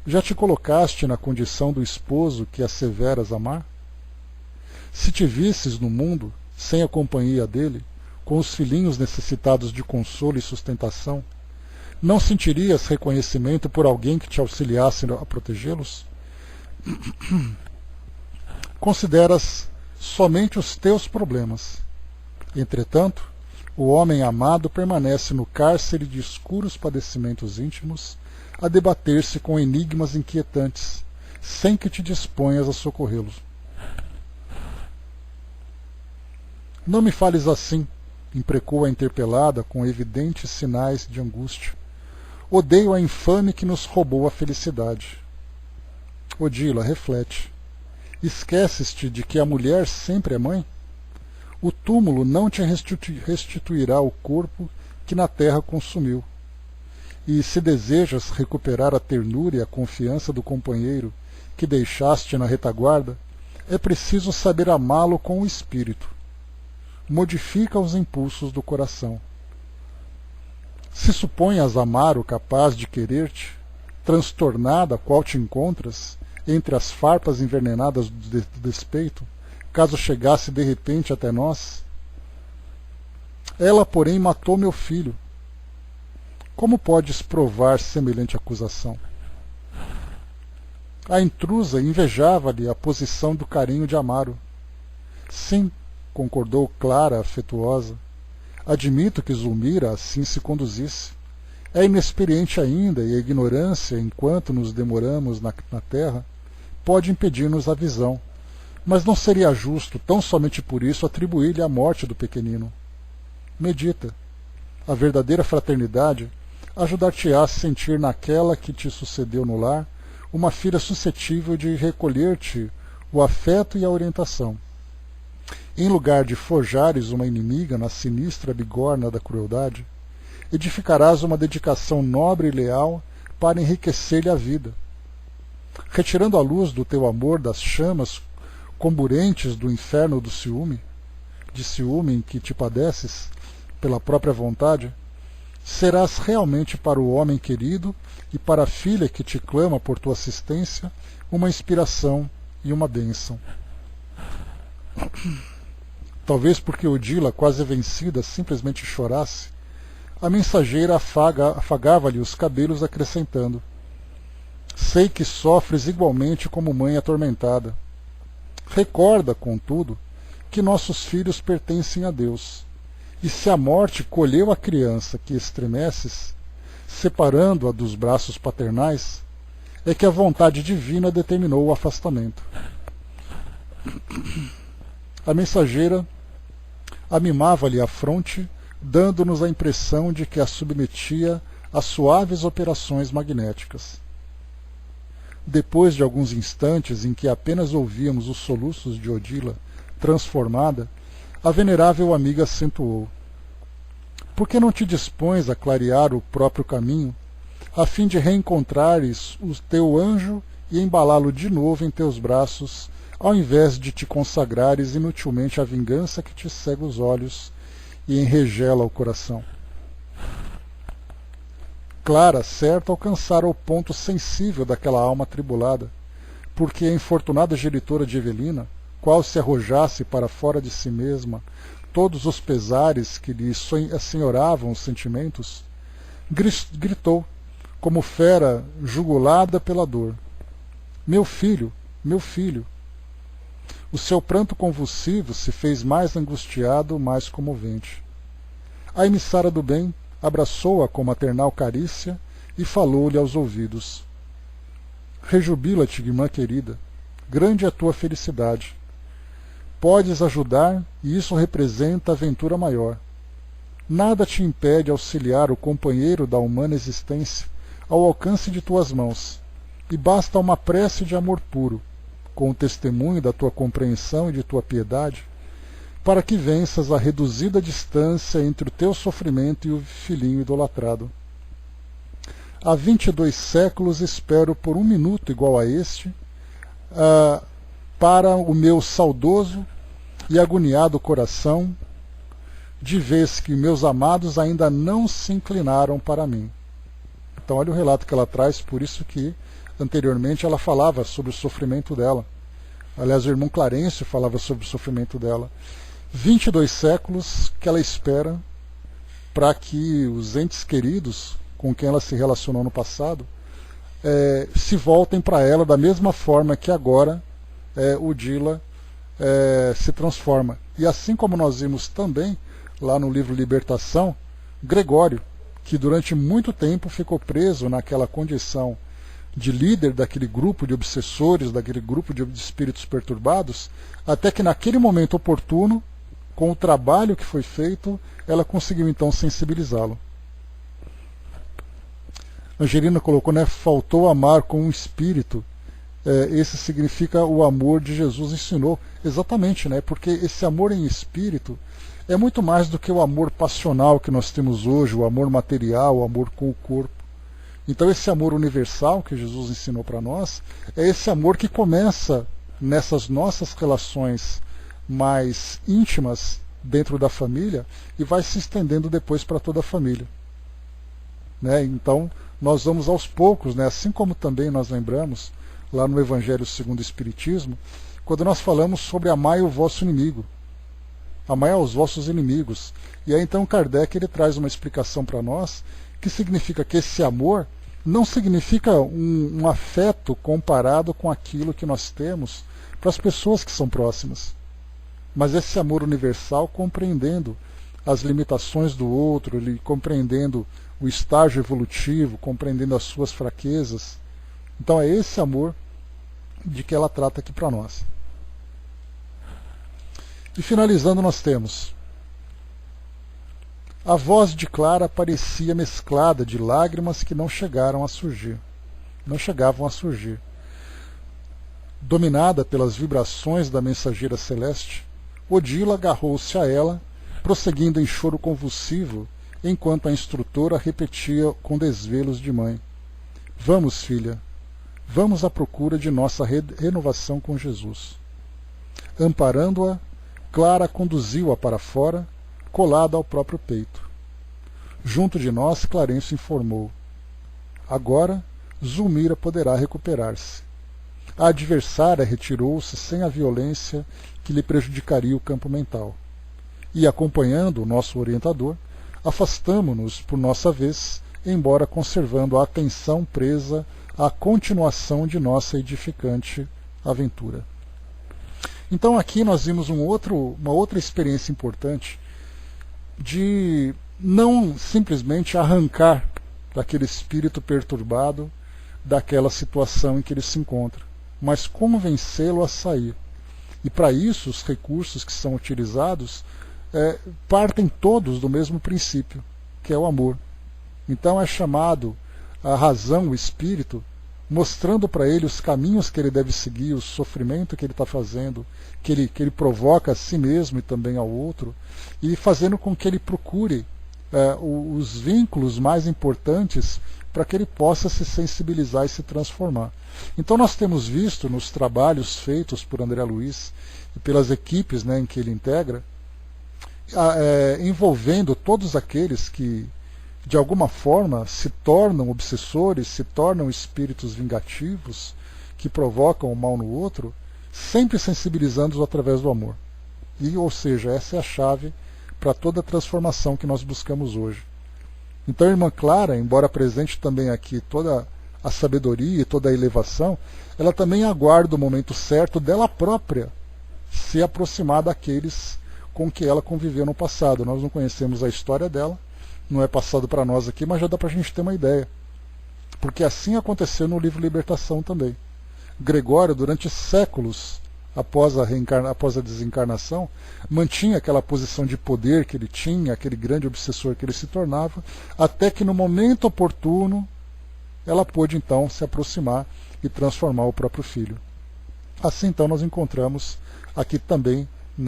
Já te colocaste na condição do esposo que asseveras amar? Se te visses no mundo, sem a companhia dele, com os filhinhos necessitados de consolo e sustentação, não sentirias reconhecimento por alguém que te auxiliasse a protegê-los? Consideras somente os teus problemas. Entretanto, o homem amado permanece no cárcere de escuros padecimentos íntimos, a debater-se com enigmas inquietantes, sem que te disponhas a socorrê-los. Não me fales assim, imprecou a interpelada com evidentes sinais de angústia. Odeio a infame que nos roubou a felicidade. Odila, reflete. Esqueces-te de que a mulher sempre é mãe? O túmulo não te restituirá o corpo que na terra consumiu. E se desejas recuperar a ternura e a confiança do companheiro que deixaste na retaguarda, é preciso saber amá-lo com o espírito. Modifica os impulsos do coração. Se suponhas amar o capaz de querer-te, transtornada qual te encontras, entre as farpas envenenadas do despeito, caso chegasse de repente até nós? Ela, porém, matou meu filho. Como podes provar semelhante acusação? A intrusa invejava-lhe a posição do carinho de Amaro. Sim, concordou Clara, afetuosa. Admito que Zulmira assim se conduzisse. É inexperiente ainda, e a ignorância, enquanto nos demoramos na terra, pode impedir-nos a visão. Mas não seria justo, tão somente por isso, atribuir-lhe a morte do pequenino. Medita. A verdadeira fraternidade ajudar-te-á a sentir naquela que te sucedeu no lar uma filha suscetível de recolher-te o afeto e a orientação. Em lugar de forjares uma inimiga na sinistra bigorna da crueldade, edificarás uma dedicação nobre e leal para enriquecer-lhe a vida. Retirando a luz do teu amor das chamas comburentes do inferno do ciúme, de ciúme em que te padeces pela própria vontade, serás realmente para o homem querido e para a filha que te clama por tua assistência uma inspiração e uma bênção. Talvez porque Odila, quase vencida, simplesmente chorasse, a mensageira afagava-lhe os cabelos, acrescentando: sei que sofres igualmente como mãe atormentada. Recorda, contudo, que nossos filhos pertencem a Deus, e se a morte colheu a criança que estremeces, separando-a dos braços paternais, é que a vontade divina determinou o afastamento. A mensageira amimava-lhe a fronte, dando-nos a impressão de que a submetia a suaves operações magnéticas. Depois de alguns instantes em que apenas ouvíamos os soluços de Odila, transformada, a venerável amiga acentuou: por que não te dispões a clarear o próprio caminho, a fim de reencontrares o teu anjo e embalá-lo de novo em teus braços, ao invés de te consagrares inutilmente à vingança que te cega os olhos e enregela o coração? Clara, certo, alcançara o ponto sensível daquela alma atribulada, porque a infortunada genitora de Evelina, qual se arrojasse para fora de si mesma todos os pesares que lhe assenhoravam os sentimentos, gritou, como fera jugulada pela dor: meu filho, meu filho! O seu pranto convulsivo se fez mais angustiado, mais comovente. A emissária do bem abraçou-a com maternal carícia e falou-lhe aos ouvidos: rejubila-te, irmã querida, grande é a tua felicidade. Podes ajudar, e isso representa aventura maior. Nada te impede auxiliar o companheiro da humana existência ao alcance de tuas mãos, e basta uma prece de amor puro, com o testemunho da tua compreensão e de tua piedade, para que venças a reduzida distância entre o teu sofrimento e o filhinho idolatrado. Há 22 séculos espero por um minuto igual a este, para o meu saudoso e agoniado coração, de vez que meus amados ainda não se inclinaram para mim. Então olha o relato que ela traz, por isso que anteriormente ela falava sobre o sofrimento dela. Aliás, o irmão Clarencio falava sobre o sofrimento dela. 22 séculos que ela espera para que os entes queridos com quem ela se relacionou no passado se voltem para ela da mesma forma que agora Odila se transforma. E assim como nós vimos também lá no livro Libertação, Gregório, que durante muito tempo ficou preso naquela condição de líder daquele grupo de obsessores, daquele grupo de espíritos perturbados, até que naquele momento oportuno, com o trabalho que foi feito, ela conseguiu então sensibilizá-lo. Angelina colocou, faltou amar com um espírito. Esse significa o amor de Jesus ensinou. Exatamente, porque esse amor em espírito é muito mais do que o amor passional que nós temos hoje, o amor material, o amor com o corpo. Então esse amor universal que Jesus ensinou para nós é esse amor que começa nessas nossas relações mais íntimas dentro da família e vai se estendendo depois para toda a família. Então nós vamos aos poucos, assim como também nós lembramos lá no Evangelho segundo o Espiritismo, quando nós falamos sobre amai o vosso inimigo, amai aos vossos inimigos. E aí então Kardec ele traz uma explicação para nós que significa que esse amor não significa um afeto comparado com aquilo que nós temos para as pessoas que são próximas, mas esse amor universal compreendendo as limitações do outro, ele compreendendo o estágio evolutivo, compreendendo as suas fraquezas. Então é esse amor de que ela trata aqui para nós. E finalizando nós temos: a voz de Clara parecia mesclada de lágrimas que não chegavam a surgir. Dominada pelas vibrações da mensageira celeste, Odila agarrou-se a ela, prosseguindo em choro convulsivo, enquanto a instrutora repetia com desvelos de mãe: vamos, filha, vamos à procura de nossa renovação com Jesus. Amparando-a, Clara conduziu-a para fora, colada ao próprio peito. Junto de nós, Clarencio informou: agora, Zulmira poderá recuperar-se. A adversária retirou-se sem a violência que lhe prejudicaria o campo mental. E, acompanhando o nosso orientador, afastamo-nos por nossa vez, embora conservando a atenção presa à continuação de nossa edificante aventura. Então aqui nós vimos uma outra experiência importante de não simplesmente arrancar daquele espírito perturbado daquela situação em que ele se encontra, mas convencê-lo a sair. E para isso os recursos que são utilizados partem todos do mesmo princípio, que é o amor. Então é chamado a razão, o espírito, mostrando para ele os caminhos que ele deve seguir, o sofrimento que ele está fazendo, que ele provoca a si mesmo e também ao outro, e fazendo com que ele procure os vínculos mais importantes para que ele possa se sensibilizar e se transformar. Então nós temos visto nos trabalhos feitos por André Luiz e pelas equipes, né, em que ele integra, envolvendo todos aqueles que de alguma forma se tornam obsessores, se tornam espíritos vingativos, que provocam o mal no outro, sempre sensibilizando-os através do amor. Ou seja, essa é a chave para toda a transformação que nós buscamos hoje. Então a irmã Clara, embora presente também aqui toda a sabedoria e toda a elevação, ela também aguarda o momento certo dela própria se aproximar daqueles com que ela conviveu no passado. Nós não conhecemos a história dela, não é passado para nós aqui, mas já dá para a gente ter uma ideia. Porque assim aconteceu no livro Libertação também. Gregório, durante séculos após a desencarnação, mantinha aquela posição de poder que ele tinha, aquele grande obsessor que ele se tornava, até que no momento oportuno ela pôde então se aproximar e transformar o próprio filho. Assim então nós encontramos aqui também